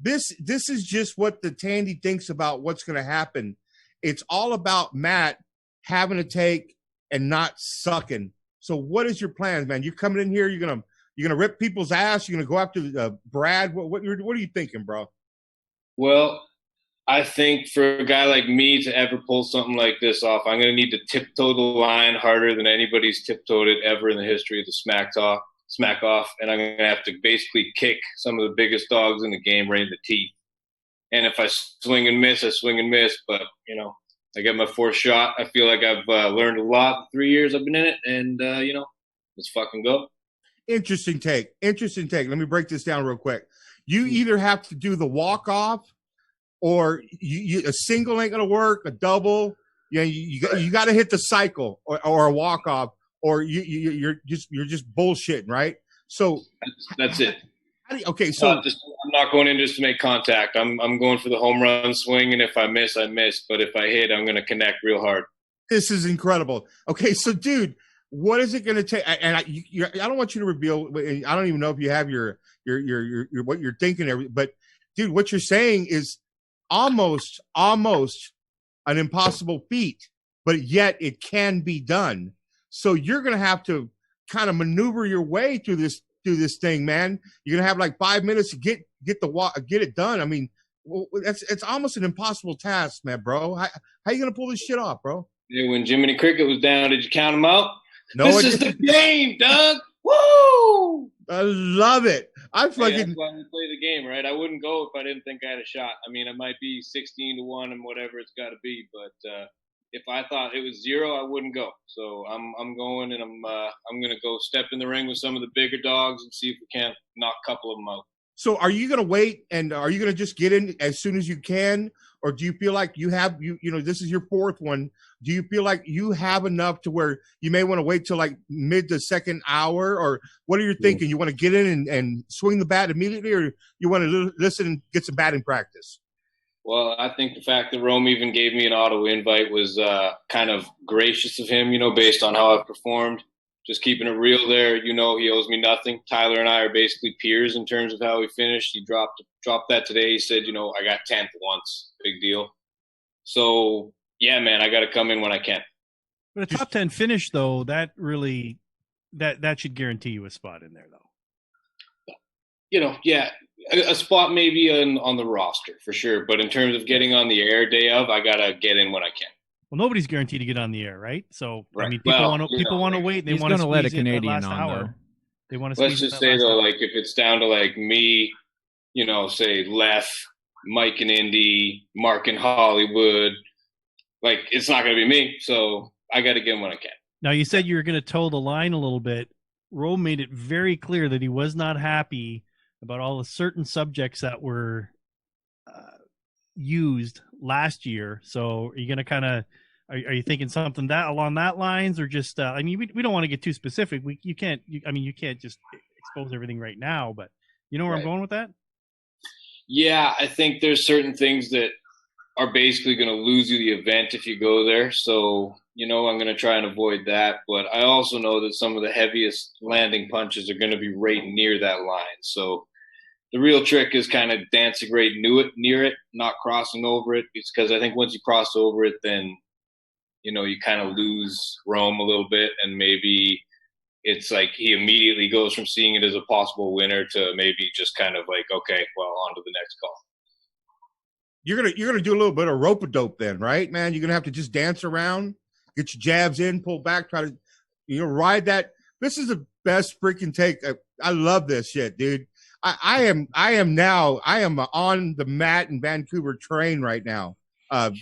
This is just what the Tandy thinks about what's going to happen. It's all about Matt having to take and not sucking. So what is your plan, man? You're coming in here. You're gonna rip people's ass. You're gonna go after Brad. What are you thinking, bro? Well, I think for a guy like me to ever pull something like this off, I'm gonna need to tiptoe the line harder than anybody's tiptoed it ever in the history of the Smackoff, and I'm gonna have to basically kick some of the biggest dogs in the game right in the teeth. And if I swing and miss, I swing and miss. But, you know, I get my fourth shot. I feel like I've learned a lot in 3 years I've been in it. And, you know, let's fucking go. Interesting take. Let me break this down real quick. You either have to do the walk-off or a single ain't going to work, a double. You got to hit the cycle or a walk-off or you're just bullshitting, right? So that's it. Okay, so I'm not going in just to make contact. I'm going for the home run swing, and if I miss, I miss. But if I hit, I'm going to connect real hard. This is incredible. Okay, so dude, what is it going to take? And I don't want you to reveal. I don't even know if you have your what you're thinking. But dude, what you're saying is almost an impossible feat, but yet it can be done. So you're going to have to kind of maneuver your way through this thing, man. You're gonna have like 5 minutes to get it done. I mean, it's almost an impossible task, man, bro. How you gonna pull this shit off, bro? Yeah, when Jiminy Cricket was down, did you count him out? No, this is the game, Doug. Woo! I love it. That's why we play the game, right? I wouldn't go if I didn't think I had a shot. I mean, it might be 16-1 and whatever it's got to be, but if I thought it was 0, I wouldn't go. So I'm going, and I'm going to go step in the ring with some of the bigger dogs and see if we can't knock a couple of them out. So are you going to wait, and are you going to just get in as soon as you can, or do you feel like you have you know this is your fourth one? Do you feel like you have enough to where you may want to wait till like mid to second hour, or what are you thinking? You want to get in and swing the bat immediately, or you want to listen and get some batting practice? Well, I think the fact that Rome even gave me an auto invite was kind of gracious of him, you know, based on how I've performed. Just keeping it real there, you know, he owes me nothing. Tyler and I are basically peers in terms of how we finished. He dropped that today. He said, you know, I got 10th once. Big deal. So, yeah, man, I got to come in when I can. But a top 10 finish, though, that really that should guarantee you a spot in there, though. You know, yeah. A spot maybe on the roster for sure, but in terms of getting on the air day of, I gotta get in when I can. Well, nobody's guaranteed to get on the air, right? So right. I mean, people want to wait. They want to let a Canadian last on hour. though. They want to. Let's just say though, like if it's down to like me, you know, say Lef, Mike in Indy, Mark in Hollywood, like it's not gonna be me. So I got to get in when I can. Now you said you were going to toe the line a little bit. Rome made it very clear that he was not happy about all the certain subjects that were used last year. So are you going to kind of, are you thinking something that along that lines, or just, I mean, we don't want to get too specific. You can't just expose everything right now, but you know where I'm going with that? Yeah, I think there's certain things that are basically going to lose you the event if you go there. So, you know, I'm going to try and avoid that. But I also know that some of the heaviest landing punches are going to be right near that line. So the real trick is kind of dancing right near it, not crossing over it. Because I think once you cross over it, then, you know, you kind of lose Rome a little bit. And maybe it's like he immediately goes from seeing it as a possible winner to maybe just kind of like, okay, well, on to the next call. You're gonna do a little bit of rope-a-dope then, right, man? You're gonna have to just dance around, get your jabs in, pull back, try to, ride that This is the best freaking take. I love this shit, dude. I am on the Matt in Vancouver train right now.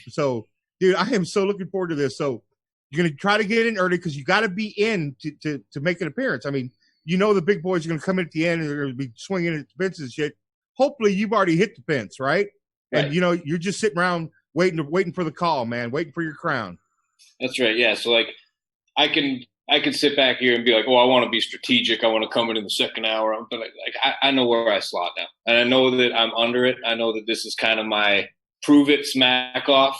So, dude, I am so looking forward to this. So, you're gonna try to get in early because you got to be in to make an appearance. I mean, you know the big boys are gonna come in at the end and they're gonna be swinging at the fences and shit. Hopefully, you've already hit the fence, right? And you know you're just sitting around waiting for the call, man, waiting for your crown. That's right. Yeah. So like, I can sit back here and be like, oh, I want to be strategic. I want to come in the second hour. But like I know where I slot now, and I know that I'm under it. I know that this is kind of my prove it Smackoff,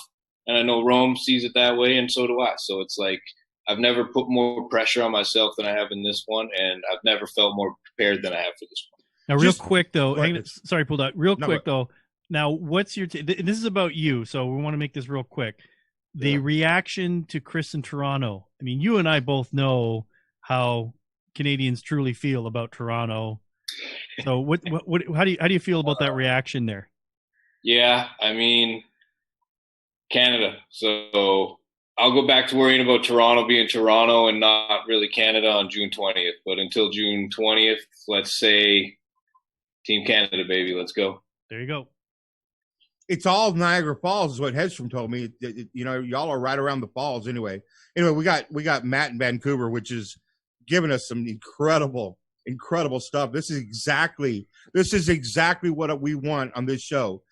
and I know Rome sees it that way, and so do I. So it's like I've never put more pressure on myself than I have in this one, and I've never felt more prepared than I have for this one. Now, real quick though, sorry, pulled out. Real quick though. Now, what's your? This is about you, so we want to make this real quick. The reaction to Chris in Toronto. I mean, you and I both know how Canadians truly feel about Toronto. So, how do you feel about that reaction there? Yeah, I mean, Canada. So I'll go back to worrying about Toronto being Toronto and not really Canada on June 20th. But until June 20th, let's say Team Canada, baby. Let's go. There you go. It's all Niagara Falls is what Hedstrom told me. You know, y'all are right around the falls anyway. Anyway, we got Matt in Vancouver, which is giving us some incredible stuff. This is exactly what we want on this show.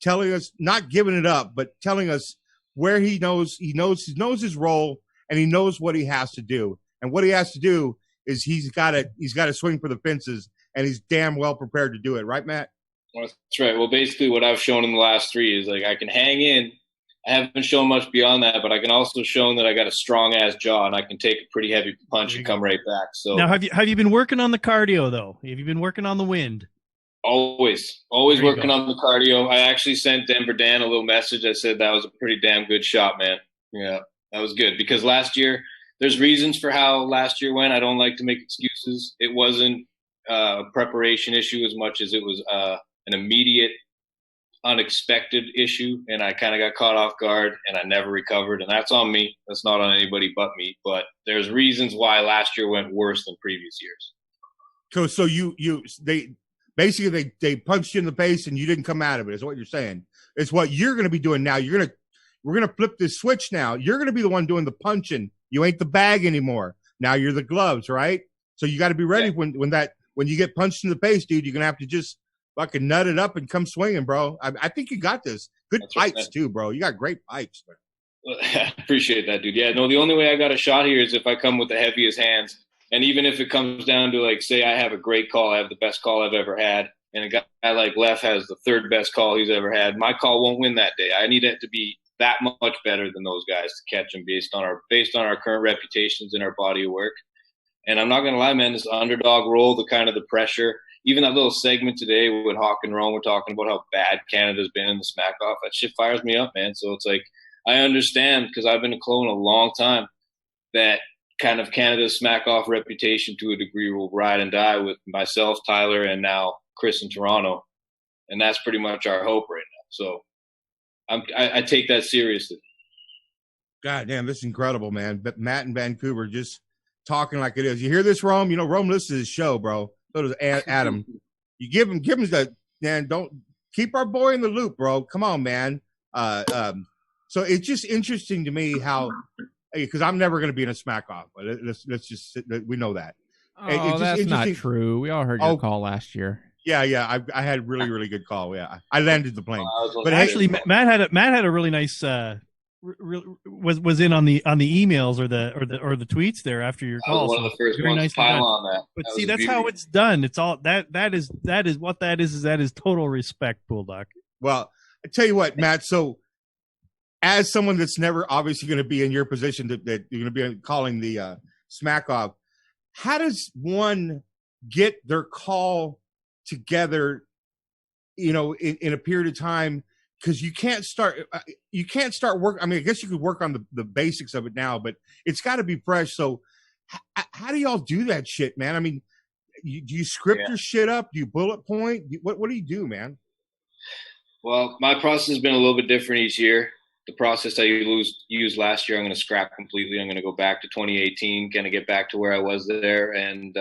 Telling us, not giving it up, but telling us where he knows his role and he knows what he has to do. And what he has to do is he's got to swing for the fences, and he's damn well prepared to do it. Right, Matt? That's right. Well, basically what I've shown in the last 3 is like I can hang in. I haven't shown much beyond that, but I can also show that I got a strong ass jaw and I can take a pretty heavy punch and come right back. So now, have you been working on the cardio though? Have you been working on the wind? Always working on the cardio. I actually sent Denver Dan a little message. I said that was a pretty damn good shot, man. Yeah, that was good because last year there's reasons for how last year went. I don't like to make excuses. It wasn't a preparation issue as much as it was an immediate, unexpected issue, and I kind of got caught off guard, and I never recovered, and that's on me. That's not on anybody but me, but there's reasons why last year went worse than previous years. So they punched you in the face, and you didn't come out of it, is what you're saying. It's what you're going to be doing now. We're going to flip this switch now. You're going to be the one doing the punching. You ain't the bag anymore. Now you're the gloves, right? So you got to be ready when you get punched in the face, dude. You're going to have to just fucking nut it up and come swinging, bro. I think you got this. Good pipes too, bro. You got great pipes. Well, I appreciate that, dude. Yeah, no, the only way I got a shot here is if I come with the heaviest hands. And even if it comes down to, like, say I have a great call, I have the best call I've ever had, and a guy like Lef has the third best call he's ever had, my call won't win that day. I need it to be that much better than those guys to catch them based on our current reputations and our body of work. And I'm not going to lie, man, this underdog role, the pressure, even that little segment today with Hawk and Rome, we're talking about how bad Canada's been in the Smackoff. That shit fires me up, man. So it's like, I understand, because I've been a clone a long time, that kind of Canada's Smackoff reputation to a degree will ride and die with myself, Tyler, and now Chris in Toronto. And that's pretty much our hope right now. So I take that seriously. God damn, this is incredible, man. But Matt in Vancouver just talking like it is. You hear this, Rome? You know, Rome listens to his show, bro. So does Adam. You give him the, man, don't keep our boy in the loop, bro. Come on, man. So it's just interesting to me how, because I'm never going to be in a Smackoff. Let's just, we know that. Oh, that's not true. We all heard your call last year. Yeah. I had really, really good call. Yeah. I landed the plane. But actually, Matt had a really nice, was in on the emails or the tweets there after your call. One of the first ones to pile on that. But see, that's how it's done. It's all that is what that is that is total respect, Bulldog. Well, I tell you what, Matt. So, as someone that's never obviously going to be in your position that you're going to be calling the Smackoff, how does one get their call together? You know, in a period of time. Because you can't start work. I mean, I guess you could work on the basics of it now, but it's got to be fresh. So how do y'all do that shit, man? I mean, do you script your shit up? Do you bullet point? What do you do, man? Well, my process has been a little bit different each year. the process I used last year, I'm going to scrap completely. I'm going to go back to 2018, kind of get back to where I was there. And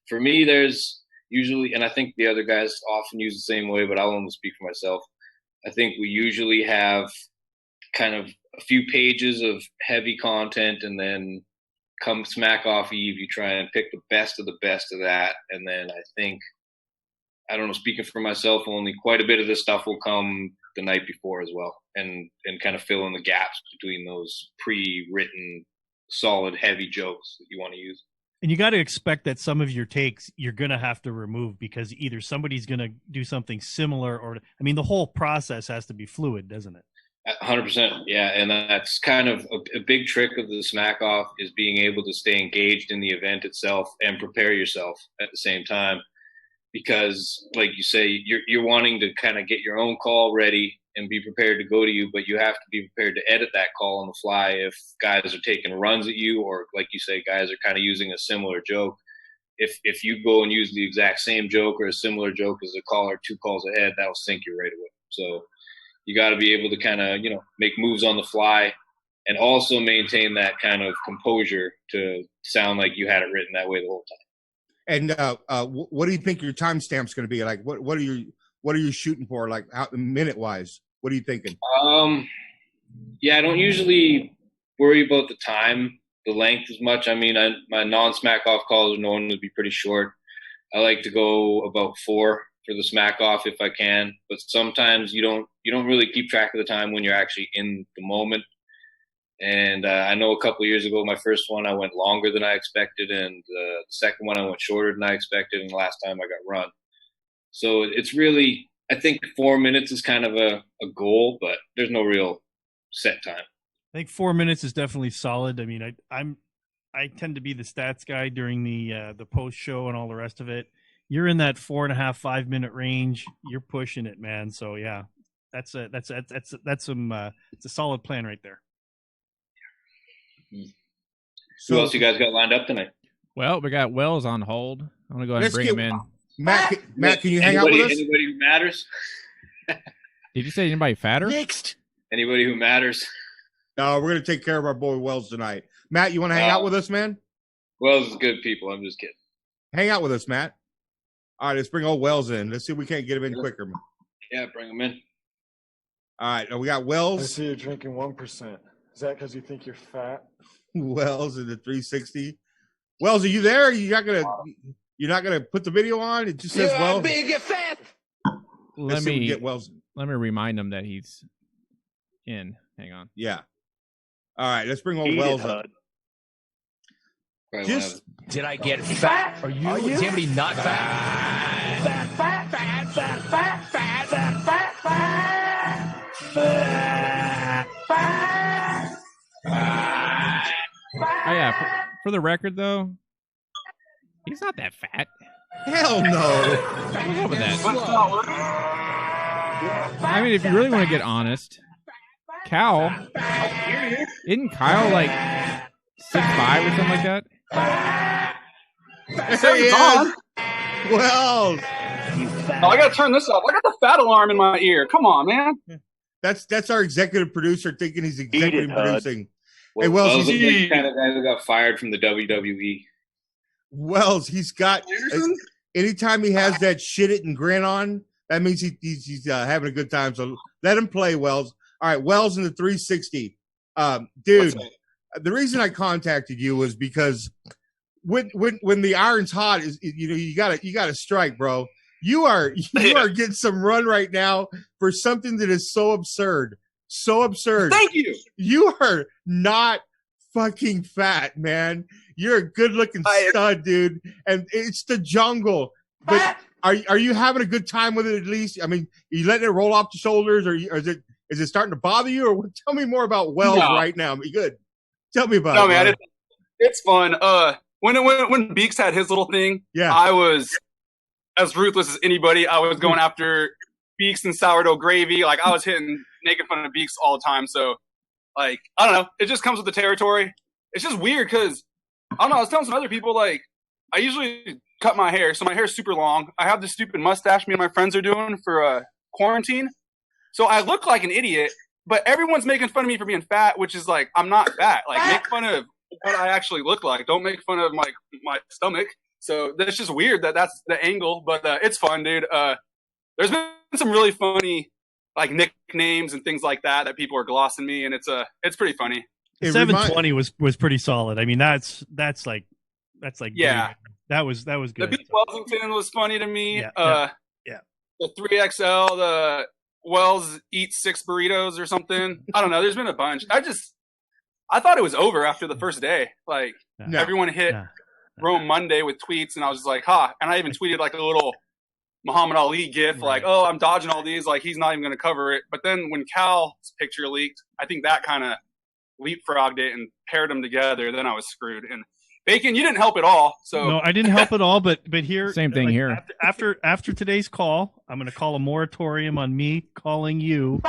for me, there's usually, and I think the other guys often use the same way, but I'll only speak for myself. I think we usually have kind of a few pages of heavy content, and then come Smackoff Eve, you try and pick the best of that. And then I think, I don't know, speaking for myself, only quite a bit of this stuff will come the night before as well, and kind of fill in the gaps between those pre-written, solid, heavy jokes that you want to use. And you got to expect that some of your takes you're going to have to remove because either somebody's going to do something similar or, I mean, the whole process has to be fluid, doesn't it? 100%. Yeah. And that's kind of a big trick of the Smackoff is being able to stay engaged in the event itself and prepare yourself at the same time. Because like you say, you're wanting to kind of get your own call ready and be prepared to go to you, but you have to be prepared to edit that call on the fly if guys are taking runs at you, or like you say, guys are kind of using a similar joke. If you go and use the exact same joke or a similar joke as a caller 2 calls ahead, that'll sink you right away. So you got to be able to kind of, make moves on the fly and also maintain that kind of composure to sound like you had it written that way the whole time. And what do you think your timestamp's going to be? Like, what are you shooting for? Like, minute wise, what are you thinking? Yeah, I don't usually worry about the time, the length as much. I mean, my non-Smackoff calls are known to be pretty short. I like to go about 4 for the Smackoff if I can, but sometimes you don't really keep track of the time when you're actually in the moment. And I know a couple of years ago, my first one, I went longer than I expected. And the second one, I went shorter than I expected. And the last time I got run. So it's really, I think 4 minutes is kind of a goal, but there's no real set time. I think 4 minutes is definitely solid. I mean, I tend to be the stats guy during the post show and all the rest of it. You're in that 4.5, 5 minute range. You're pushing it, man. So yeah, it's a solid plan right there. So, who else you guys got lined up tonight? Well, we got Wells on hold. I'm going to go ahead and bring him in. Matt, can you hang out with us? Anybody who matters? Did you say anybody fatter? Next. Anybody who matters? No, we're going to take care of our boy Wells tonight. Matt, you want to hang out with us, man? Wells is good people. I'm just kidding. Hang out with us, Matt. All right, let's bring old Wells in. Let's see if we can't get him in quicker. Yeah, bring him in. All right, we got Wells. I see you're drinking 1%. Is that because you think you're fat? Wells in the 360. Wells, are you there? You're not gonna put the video on? It just says Wells. Big and fat. Let me get Wells. Let me remind him that he's in. Hang on. Yeah. All right, let's bring old Wells up. Just did I get fat? Are you? Is anybody not fat? Fat, fat, fat, fat, fat, fat, fat, fat, fat, fat, fat. Oh yeah. For the record, though, he's not that fat. Hell no. What's up with that? I mean, if you really want to get honest, Cal, isn't Kyle like 6'5" or something like that? There he is. Wells. Oh, I gotta turn this up. I got the fat alarm in my ear. Come on, man. That's our executive producer thinking he's executive producing. Well, hey, Wells, he's the kind of guy who got fired from the WWE. Wells, he's got. Anytime he has that shit it and grin on, that means he's having a good time. So let him play, Wells. All right, Wells in the 360. Dude, the reason I contacted you was because when the iron's hot, is you gotta strike, bro. You are getting some run right now for something that is so absurd. So absurd. Thank you. You are not fucking fat, man. You're a good-looking stud, dude. And it's the jungle. But are you having a good time with it at least? I mean, are you letting it roll off the shoulders, or is it starting to bother you? Or tell me more about Wells right now. Be good. Tell me about it. No, man, it's fun. When Beeks had his little thing, I was as ruthless as anybody. I was going after Beeks and sourdough gravy. Like, I was making fun of Beeks all the time. So, like, I don't know. It just comes with the territory. It's just weird because, I don't know, I was telling some other people, like, I usually cut my hair. So my hair is super long. I have this stupid mustache me and my friends are doing for quarantine. So I look like an idiot. but everyone's making fun of me for being fat, which is like, I'm not fat. Like, make fun of what I actually look like. Don't make fun of my stomach. So that's just weird that's the angle, but it's fun, dude. There's been some really funny like nicknames and things like that people are glossing me, and it's pretty funny. 720 was pretty solid. I mean, that's like yeah, great. That was good. The Pete Wellington was funny to me. Yeah. The 3XL, the Wells eats 6 burritos or something. I don't know. There's been a bunch. I thought it was over after the first day. Like everyone hit Rome Monday with tweets, and I was just like, huh. And I even tweeted like a little Muhammad Ali gif, like, oh, I'm dodging all these. Like, he's not even going to cover it. But then when Cal's picture leaked, I think that kind of leapfrogged it and paired them together. Then I was screwed. And Bacon, you didn't help at all. So no, I didn't help at all. But here, same thing here. After today's call, I'm going to call a moratorium on me calling you.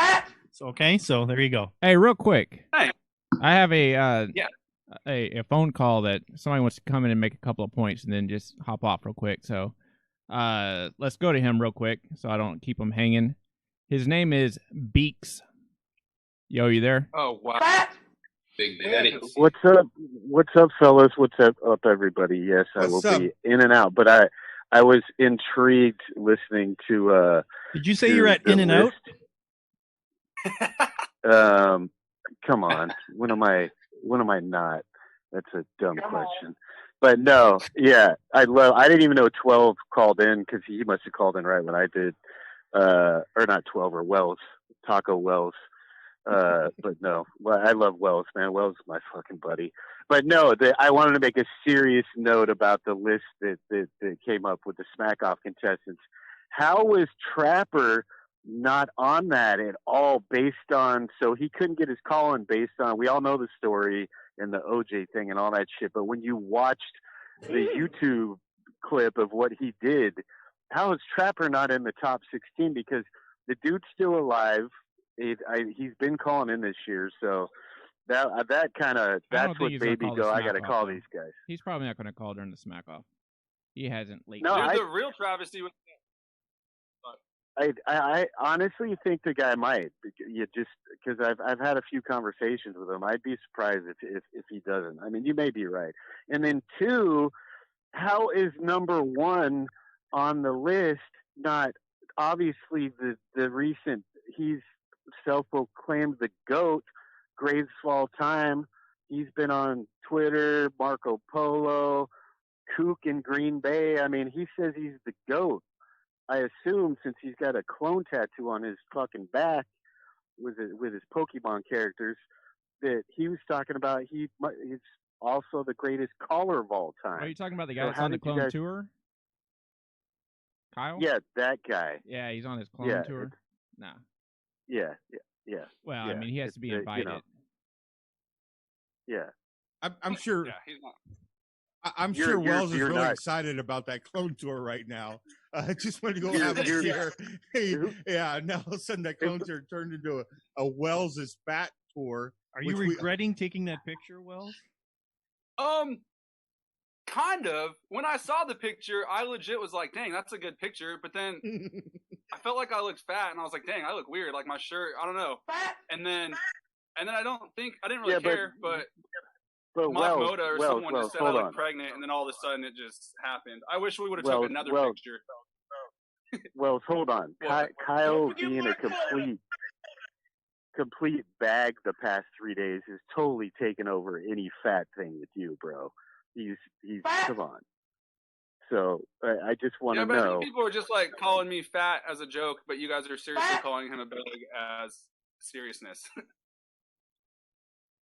So, okay, so there you go. Hey, real quick. Hey, I have a phone call that somebody wants to come in and make a couple of points and then just hop off real quick. So let's go to him real quick so I don't keep him hanging. His name is Beaks. Yo, you there? Oh, wow. Big daddy. What's up, fellas? What's up, everybody? Yes, I will be in and out, but I was intrigued listening to. Did you say you're at In and Out? Come on. When am I not? That's a dumb question. But no, yeah, I didn't even know 12 called in because he must have called in right when I did, or not 12 or Wells, Taco Wells. But no, well, I love Wells, man. Wells is my fucking buddy. But no, I wanted to make a serious note about the list that came up with the Smackoff contestants. How was Trapper not on that at all based on, so he couldn't get his call in based on, we all know the story and the OJ thing and all that shit, but when you watched the YouTube clip of what he did, how is Trapper not in the top 16? Because the dude's still alive. He's been calling in this year, so that's what baby go. I got to call these guys. He's probably not going to call during the Smackoff. He hasn't lately. No, the real travesty was. I honestly think the guy might. You just because I've had a few conversations with him. I'd be surprised if he doesn't. I mean, you may be right. And then 2, how is number 1 on the list not obviously the recent? He's self-proclaimed the GOAT, greatest of all time. He's been on Twitter, Marco Polo, Kook in Green Bay. I mean, he says he's the GOAT. I assume since he's got a clone tattoo on his fucking back with his Pokemon characters, that he was talking about he's also the greatest caller of all time. Are you talking about the guy that's on the clone tour? Kyle? Yeah, that guy. Yeah, he's on his clone tour. Nah. Yeah. Well, I mean, he has to be invited. Yeah. I'm sure. Yeah, he's not. I'm sure Wells is really excited about that clone tour right now. I just want to go have a beer. Hey, yeah, now all of a sudden that clone tour turned into a Wells' fat tour. Are you regretting taking that picture, Wells? Kind of. When I saw the picture, I legit was like, dang, that's a good picture. But then I felt like I looked fat, and I was like, dang, I look weird. Like my shirt, I don't know. And then I didn't really care, but Moda or someone just said I look pregnant, and then all of a sudden it just happened. I wish we would have took another picture. Wells, hold on. Kyle being a complete bag the past 3 days has totally taken over any fat thing with you, bro. He's come on. So I just want to know. I think people are just like calling me fat as a joke, but you guys are seriously calling him a bag as seriousness.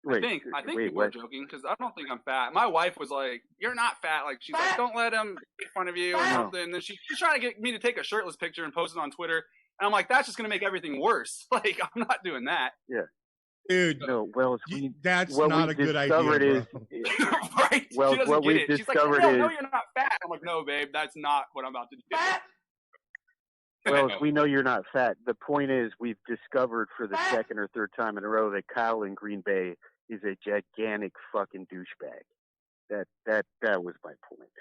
I think people are joking because I don't think I'm fat. My wife was like, "You're not fat." Like she's like, "Don't let him make fun of you or something." And then she's trying to get me to take a shirtless picture and post it on Twitter. And I'm like, "That's just gonna make everything worse." Like I'm not doing that. Yeah. Dude, no, well, that's not a good idea. Right? Well, what we discovered is, no, you're not fat. I'm like, no, babe, that's not what I'm about to do. Well, we know you're not fat. The point is, we've discovered for the second or third time in a row that Kyle in Green Bay is a gigantic fucking douchebag. That was my point.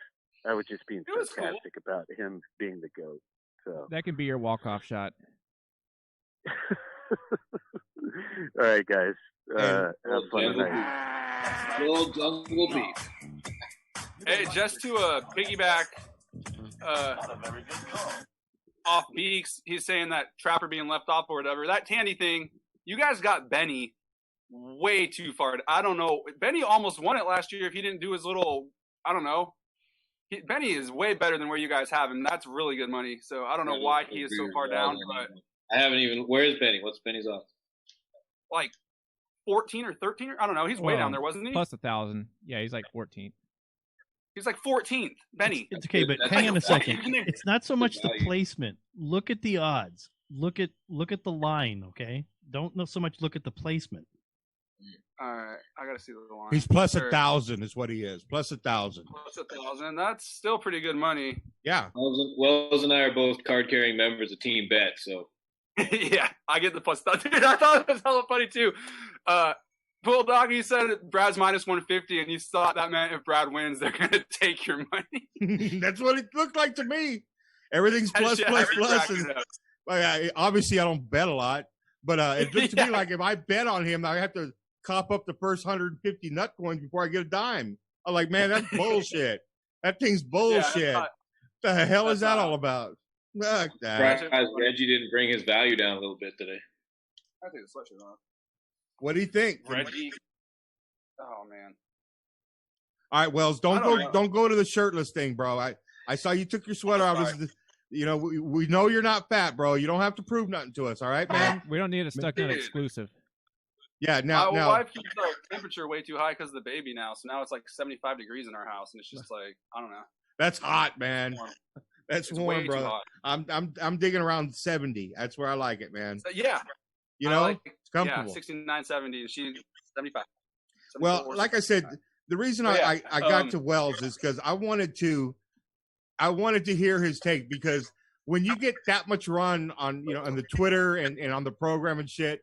I was just being sarcastic about him being the GOAT. So that could be your walk-off shot. All right, guys. Have fun jungle tonight. Little jungle beef. Hey, just to piggyback off Beaks, he's saying that Trapper being left off or whatever. That Tandy thing, you guys got Benny way too far. I don't know. Benny almost won it last year if he didn't do his little, I don't know. Benny is way better than where you guys have him. That's really good money. So I don't know why he is so far down. But I haven't even. Where is Benny? What's Benny's odds? Like 14 or 13, or I don't know. He's way down there, wasn't he? Plus 1,000. Yeah, he's like 14th. He's like 14th. Benny. It's okay, but hang on a second. It's not so much the placement. Look at the odds. Look at the line. Okay, don't so much look at the placement. All right, I gotta see the line. He's plus 1,000 is what he is. Plus 1,000. Plus 1,000. That's still pretty good money. Yeah. Wells and I are both card-carrying members of Team Bet, so. Yeah, I get the plus. Dude, I thought it was hella funny too. Bulldog, you said Brad's minus 150, and you thought that meant if Brad wins, they're gonna take your money. That's what it looked like to me. Everything's plus. And, obviously, I don't bet a lot, but it looks to me like if I bet on him, I have to cop up the first 150 nut coins before I get a dime. I'm like, man, that's bullshit. That thing's bullshit. The hell is that all about? Fuck that. Reggie didn't bring his value down a little bit today. I think the sweatshirt on. What do you think, Reggie? Oh man. All right, Wells, don't go to the shirtless thing, bro. I saw you took your sweater off. You know, we know you're not fat, bro. You don't have to prove nothing to us, all right, man? We don't need a Stucknut exclusive. Yeah, my wife keeps the temperature way too high because of the baby now. So now it's like 75 degrees in our house, and it's just like I don't know. That's hot, man. That's warm, brother. I'm digging around 70. That's where I like it, man. Yeah. You know, it's comfortable. Yeah, 69, 70, and she's 75. Well, like I said, the reason I got to Wells is because I wanted to hear his take, because when you get that much run on, you know, on the Twitter and on the program and shit,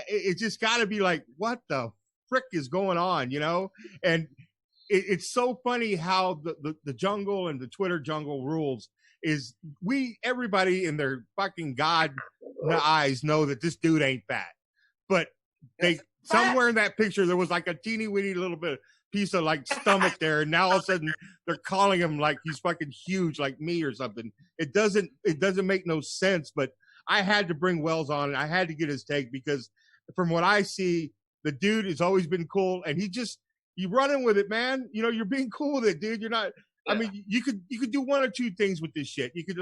it just got to be like, what the frick is going on, you know? And it's so funny how the jungle and the Twitter jungle rules is everybody in their fucking God eyes know that this dude ain't fat, but somewhere in that picture there was like a teeny weeny little bit piece of like stomach there, and now all of a sudden they're calling him like he's fucking huge like me or something. It doesn't make no sense, but I had to bring Wells on and I had to get his take, because from what I see, the dude has always been cool, and you running with it, man. You know, you're being cool with it, dude. You're not. I mean, you could do one or two things with this shit. You could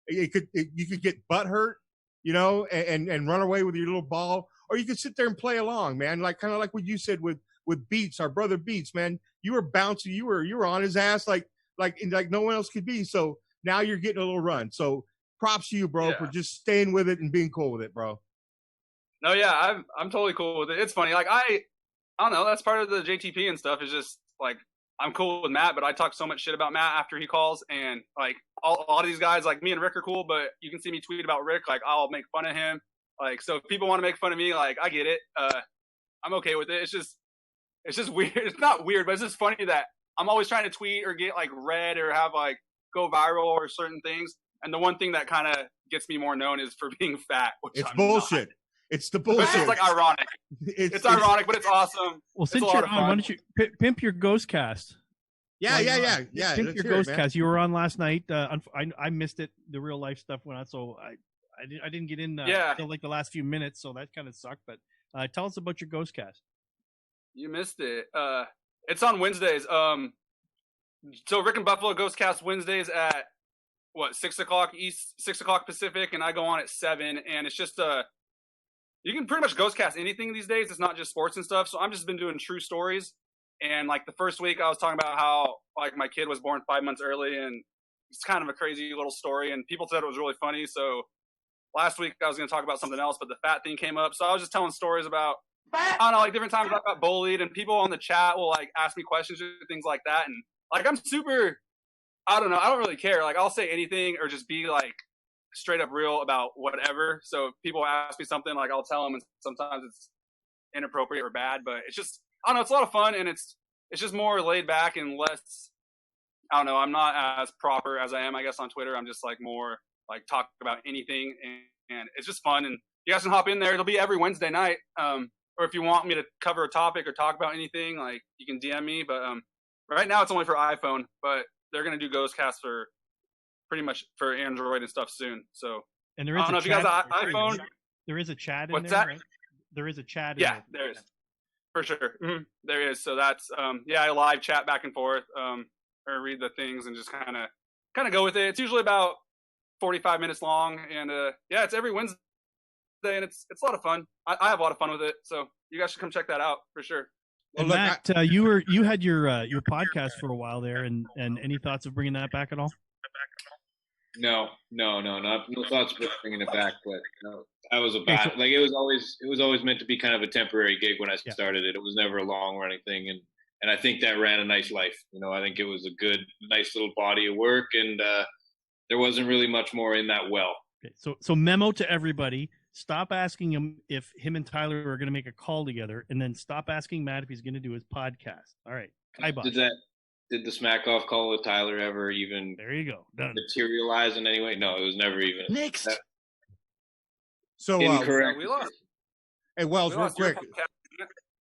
you could get butt hurt, you know, and run away with your little ball, or you could sit there and play along, man. Like kind of like what you said with Beats, our brother Beats, man. You were bouncing, you were on his ass like no one else could be. So now you're getting a little run. So props to you, bro, for just staying with it and being cool with it, bro. No, yeah, I'm totally cool with it. It's funny, like I don't know. That's part of the JTP and stuff. Is just like I'm cool with Matt, but I talk so much shit about Matt after he calls, and like a lot of these guys, like me and Rick, are cool, but you can see me tweet about Rick, like I'll make fun of him. Like, so if people want to make fun of me, like I get it. I'm okay with it. It's just weird. It's not weird, but it's just funny that I'm always trying to tweet or get like read or have like go viral or certain things. And the one thing that kind of gets me more known is for being fat. It's bullshit. It's the bullshit. It's like ironic. It's ironic, but it's awesome. Well, since you're on, why don't you pimp your ghost cast? Yeah. Pimp your ghost cast. You were on last night. I missed it. The real life stuff went on, so I didn't get in until like the last few minutes, so that kind of sucked. But tell us about your ghost cast. You missed it. It's on Wednesdays. So Rick and Buffalo ghost cast Wednesdays at 6 o'clock East, 6 o'clock Pacific, and I go on at 7. And it's just you can pretty much ghost cast anything these days. It's not just sports and stuff. So I've just been doing true stories. And like the first week, I was talking about how like my kid was born 5 months early, and it's kind of a crazy little story. And people said it was really funny. So last week I was going to talk about something else, but the fat thing came up. So I was just telling stories about, I don't know, like different times I got bullied, and people on the chat will like ask me questions or things like that. And like I'm super, I don't know, I don't really care. Like I'll say anything or just be like straight up real about whatever. So if people ask me something, like I'll tell them, and sometimes it's inappropriate or bad, but it's just, I don't know, it's a lot of fun, and it's just more laid back and less, I don't know, I'm not as proper as I am, I guess, on Twitter. I'm just like more like talk about anything, and it's just fun. And you guys can hop in there. It'll be every Wednesday night. Or if you want me to cover a topic or talk about anything, like you can DM me. But right now it's only for iPhone, but they're gonna do Ghostcast for pretty much for Android and stuff soon. So And there is I don't know if you guys have iPhone. There is a chat in What's there, that? right? There is a chat. Yeah, there is. For sure. There is. So that's I live chat back and forth, or read the things and just kind of go with it. It's usually about 45 minutes long, and it's every Wednesday, and it's a lot of fun. I have a lot of fun with it, so you guys should come check that out for sure. And Matt, you had your podcast for a while there, and any thoughts of bringing that back at all? No thoughts of bringing it back, but no, I was it was always meant to be kind of a temporary gig when I started it. It was never a long running thing, and I think that ran a nice life. I think it was a good, nice little body of work, and there wasn't really much more in that well. Okay, so memo to everybody: stop asking him if him and Tyler are going to make a call together, and then stop asking Matt if he's going to do his podcast. All right, Did the Smackoff call with Tyler ever even there you go done materialize in any way? No, it was never even next. So incorrect. We lost. Hey, Wells, real quick.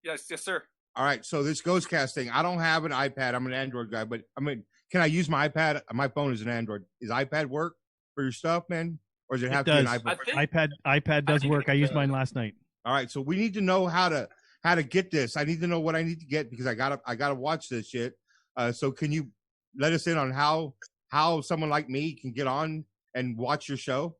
Yes, sir. All right, so this Ghostcast thing, I don't have an iPad. I'm an Android guy, but can I use my iPad? My phone is an Android. Does iPad work for your stuff, man? Or does it have to be an iPad? iPad does work. I used mine last night. All right, so we need to know how to get this. I need to know what I need to get because I gotta watch this shit. So can you let us in on how someone like me can get on and watch your show?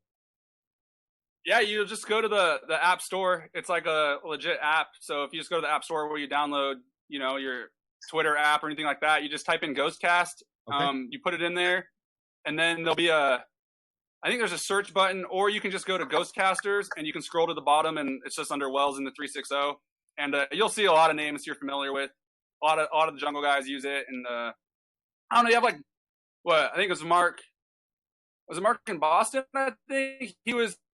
Yeah, you just go to the App Store. It's like a legit app. So if you just go to the App Store where you download, your Twitter app or anything like that, you just type in Ghostcast. Okay. You put it in there, and then there'll be I think there's a search button, or you can just go to Ghostcasters and you can scroll to the bottom, and it's just under Wells in the 360, and you'll see a lot of names you're familiar with. A lot of the Jungle guys use it, and I don't know. You have I think it was Mark. Was it Mark in Boston? I think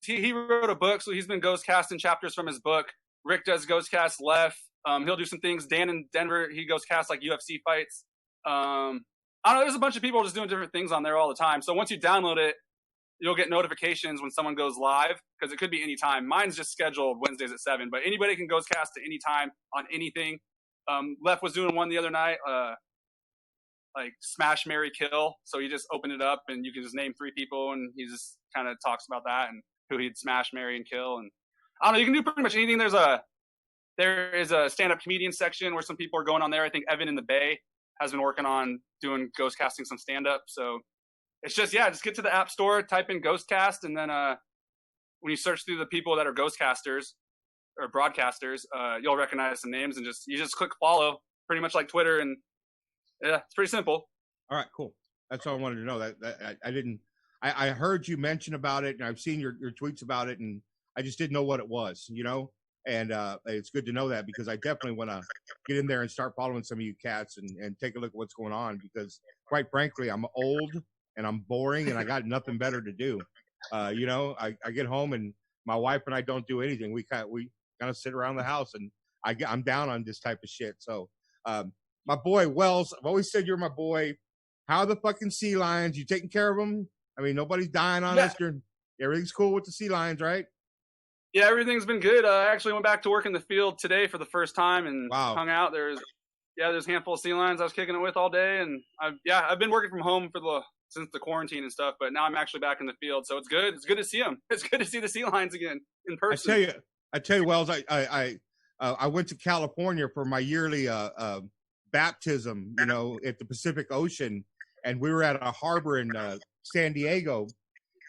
he wrote a book, so he's been ghostcasting chapters from his book. Rick does ghostcast left. He'll do some things. Dan in Denver, he ghostcasts like UFC fights. I don't know. There's a bunch of people just doing different things on there all the time. So once you download it, you'll get notifications when someone goes live because it could be any time. Mine's just scheduled Wednesdays at 7, but anybody can ghostcast at any time on anything. Left was doing one the other night, like Smash, Marry, Kill. So you just open it up and you can just name 3 people, and he just kind of talks about that and who he'd smash, marry, and kill. And I don't know, you can do pretty much anything. There is a stand-up comedian section where some people are going on there. I think Evan in the Bay has been working on doing ghost casting some stand-up. So it's just get to the App Store, type in Ghostcast, and then when you search through the people that are ghostcasters or broadcasters, you'll recognize some names, and you just click follow, pretty much like Twitter. And yeah, it's pretty simple. All right, cool. That's all I wanted to know. That I didn't. I heard you mention about it, and I've seen your tweets about it, and I just didn't know what it was, And it's good to know that because I definitely want to get in there and start following some of you cats and take a look at what's going on because, quite frankly, I'm old and I'm boring and I got nothing better to do. I get home and my wife and I don't do anything. We kind of sit around the house, and I'm down on this type of shit. So, my boy Wells, I've always said you're my boy. How are the fucking sea lions? You taking care of them? I mean, nobody's dying on us. Everything's cool with the sea lions, right? Yeah, everything's been good. I actually went back to work in the field today for the first time and hung out. There's a handful of sea lions I was kicking it with all day, and I've been working from home since the quarantine and stuff. But now I'm actually back in the field, so it's good. It's good to see them. It's good to see the sea lions again in person. I tell you, Wells, I went to California for my yearly baptism, at the Pacific Ocean, and we were at a harbor in San Diego,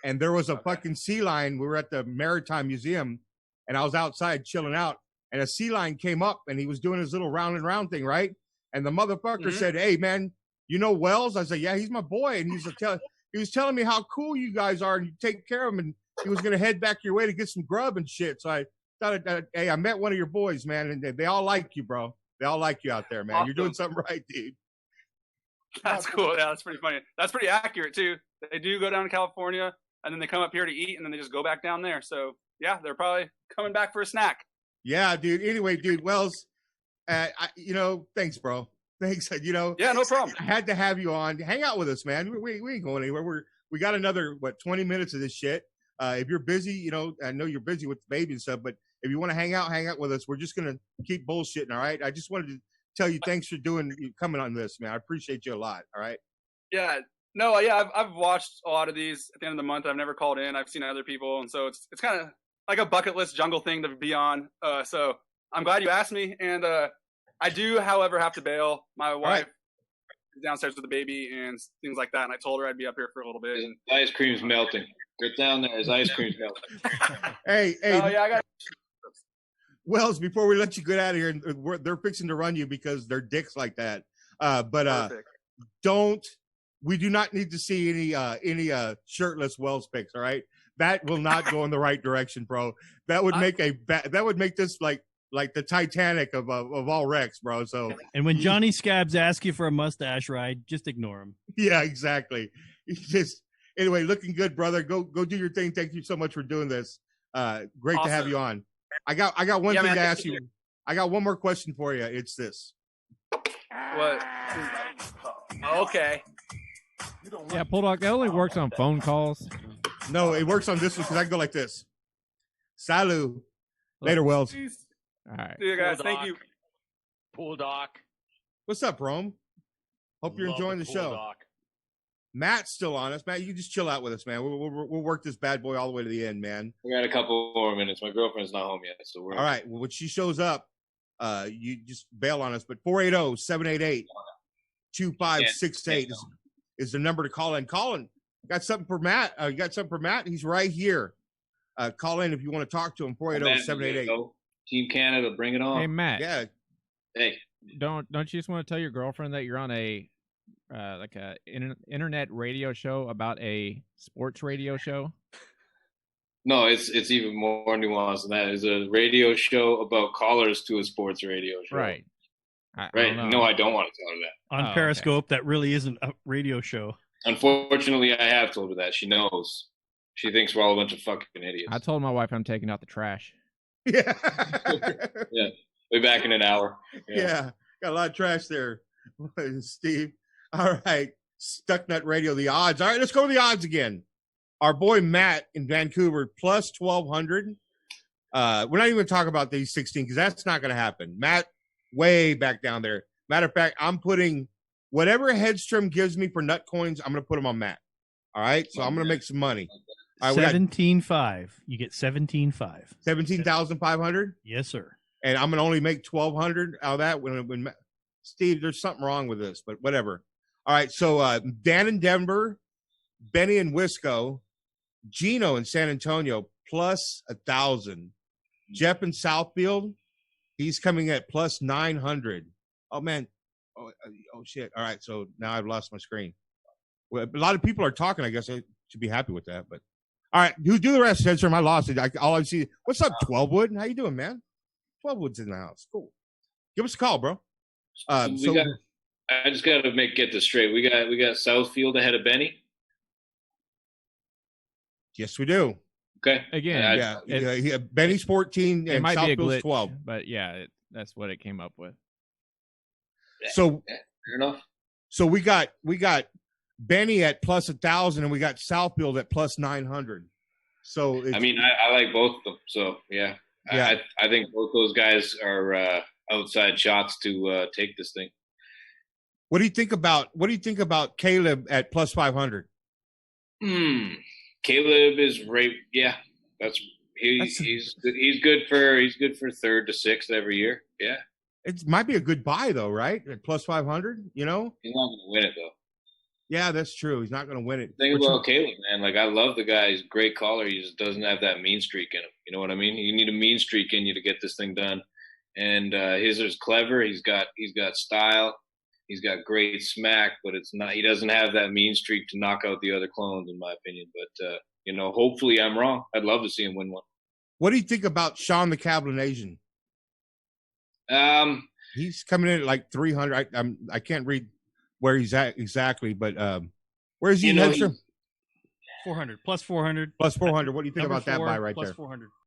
and there was a fucking sea lion. We were at the Maritime Museum, and I was outside chilling out, and a sea lion came up, and he was doing his little round and round thing, right? And the motherfucker said, "Hey, man, you know Wells?" I said, "Yeah, he's my boy." And he was telling me how cool you guys are, and you take care of him, and he was going to head back your way to get some grub and shit. So I thought, hey, I met one of your boys, man, and they all like you, bro. They all like you out there, man. Awesome. You're doing something right, dude. That's cool. Yeah, that's pretty funny. That's pretty accurate, too. They do go down to California, and then they come up here to eat, and then they just go back down there. So, yeah, they're probably coming back for a snack. Yeah, dude. Anyway, dude, Wells, thanks, bro. Thanks. Yeah, no problem. I had to have you on. Hang out with us, man. We ain't going anywhere. We got another, 20 minutes of this shit. If you're busy, I know you're busy with the baby and stuff, but if you want to hang out with us. We're just going to keep bullshitting, all right? I just wanted to tell you thanks for coming on this, man. I appreciate you a lot, all right? Yeah. No, yeah, I've watched a lot of these at the end of the month. I've never called in. I've seen other people, and so it's kind of like a bucket list jungle thing to be on. So I'm glad you asked me, and I do, however, have to bail. My wife is downstairs with the baby and things like that, and I told her I'd be up here for a little bit. His ice cream's melting. Get down there. His ice cream's melting. Hey. Oh yeah, I got. Wells, before we let you get out of here, they're fixing to run you because they're dicks like that. But we do not need to see any shirtless Wells pics. All right, that will not go in the right direction, bro. That would make this like the Titanic of all wrecks, bro. So, and when Johnny Scabs asks you for a mustache ride, just ignore him. Yeah, exactly. Anyway, looking good, brother. Go do your thing. Thank you so much for doing this. Great to have you on. I got one thing to ask you. I got one more question for you. It's this. What? Okay. Yeah, Bulldog, that only works on phone calls. No, it works on this one because I can go like this. Salut. Later, Wells. All right. See you guys. Thank you. Pool doc. What's up, Rome? Hope you're enjoying the show. Doc. Matt's still on us. Matt, you can just chill out with us, man. We'll work this bad boy all the way to the end, man. We got a couple more minutes. My girlfriend's not home yet, so we're all right. Well, when she shows up, you just bail on us. But 480-788-2568 is the number to call in. Colin, got something for Matt. You got something for Matt? He's right here. Call in if you want to talk to him. 480-788. Team Canada, bring it on. Hey, Matt. Yeah. Hey. Don't you just want to tell your girlfriend that you're on a internet radio show about a sports radio show? No, it's even more nuanced than that. It's a radio show about callers to a sports radio show. Right. Right. No, I don't want to tell her that. On Periscope, that really isn't a radio show. Unfortunately, I have told her that. She knows. She thinks we're all a bunch of fucking idiots. I told my wife I'm taking out the trash. Yeah. Yeah. Be back in an hour. Yeah. Got a lot of trash there, Steve. All right. Stucknut Radio, the odds. All right, let's go to the odds again. Our boy Matt in Vancouver, plus 1,200. We're not even talking about these 16 because that's not going to happen. Matt, way back down there. Matter of fact, I'm putting whatever Hedstrom gives me for nut coins, I'm going to put them on Matt. All right? So I'm going to make some money. All right, 17.5. You get 17.5. 17,500? Yes, sir. And I'm going to only make 1,200 out of that. When Steve, there's something wrong with this, but whatever. All right, so Dan in Denver, Benny in Wisco, Gino in San Antonio, plus 1,000. Jeff in Southfield, he's coming at plus 900. Oh, man. Oh, shit. All right, so now I've lost my screen. Well, a lot of people are talking. I guess I should be happy with that. But all right, do the rest, Hedstrom. I lost it. All I see. What's up, 12wood? How you doing, man? 12wood's in the house. Cool. Give us a call, bro. I just got to get this straight. We got Southfield ahead of Benny. Yes, we do. Okay. Again, yeah. Benny's 14 and Southfield's 12. But yeah, that's what it came up with. So fair enough. So we got Benny at plus 1,000 and we got Southfield at plus 900. So I mean, I like both of them. So yeah. I think both those guys are outside shots to take this thing. What do you think about Caleb at plus 500? Caleb is right. Yeah, he's good for third to sixth every year. Yeah, it might be a good buy though, right? At plus 500, he's not going to win it though. Yeah, that's true. He's not going to win it. Think about Caleb, man. Like I love the guy. He's a great caller. He just doesn't have that mean streak in him. You know what I mean? You need a mean streak in you to get this thing done. And his is clever. He's got style. He's got great smack, but it's not. He doesn't have that mean streak to knock out the other clones, in my opinion. But hopefully I'm wrong. I'd love to see him win one. What do you think about Sean the Cablinasian? He's coming in at like 300. I can't read where he's at exactly, but where is he? 400 plus 400 plus 400. What do you think about that buy right plus there? 400.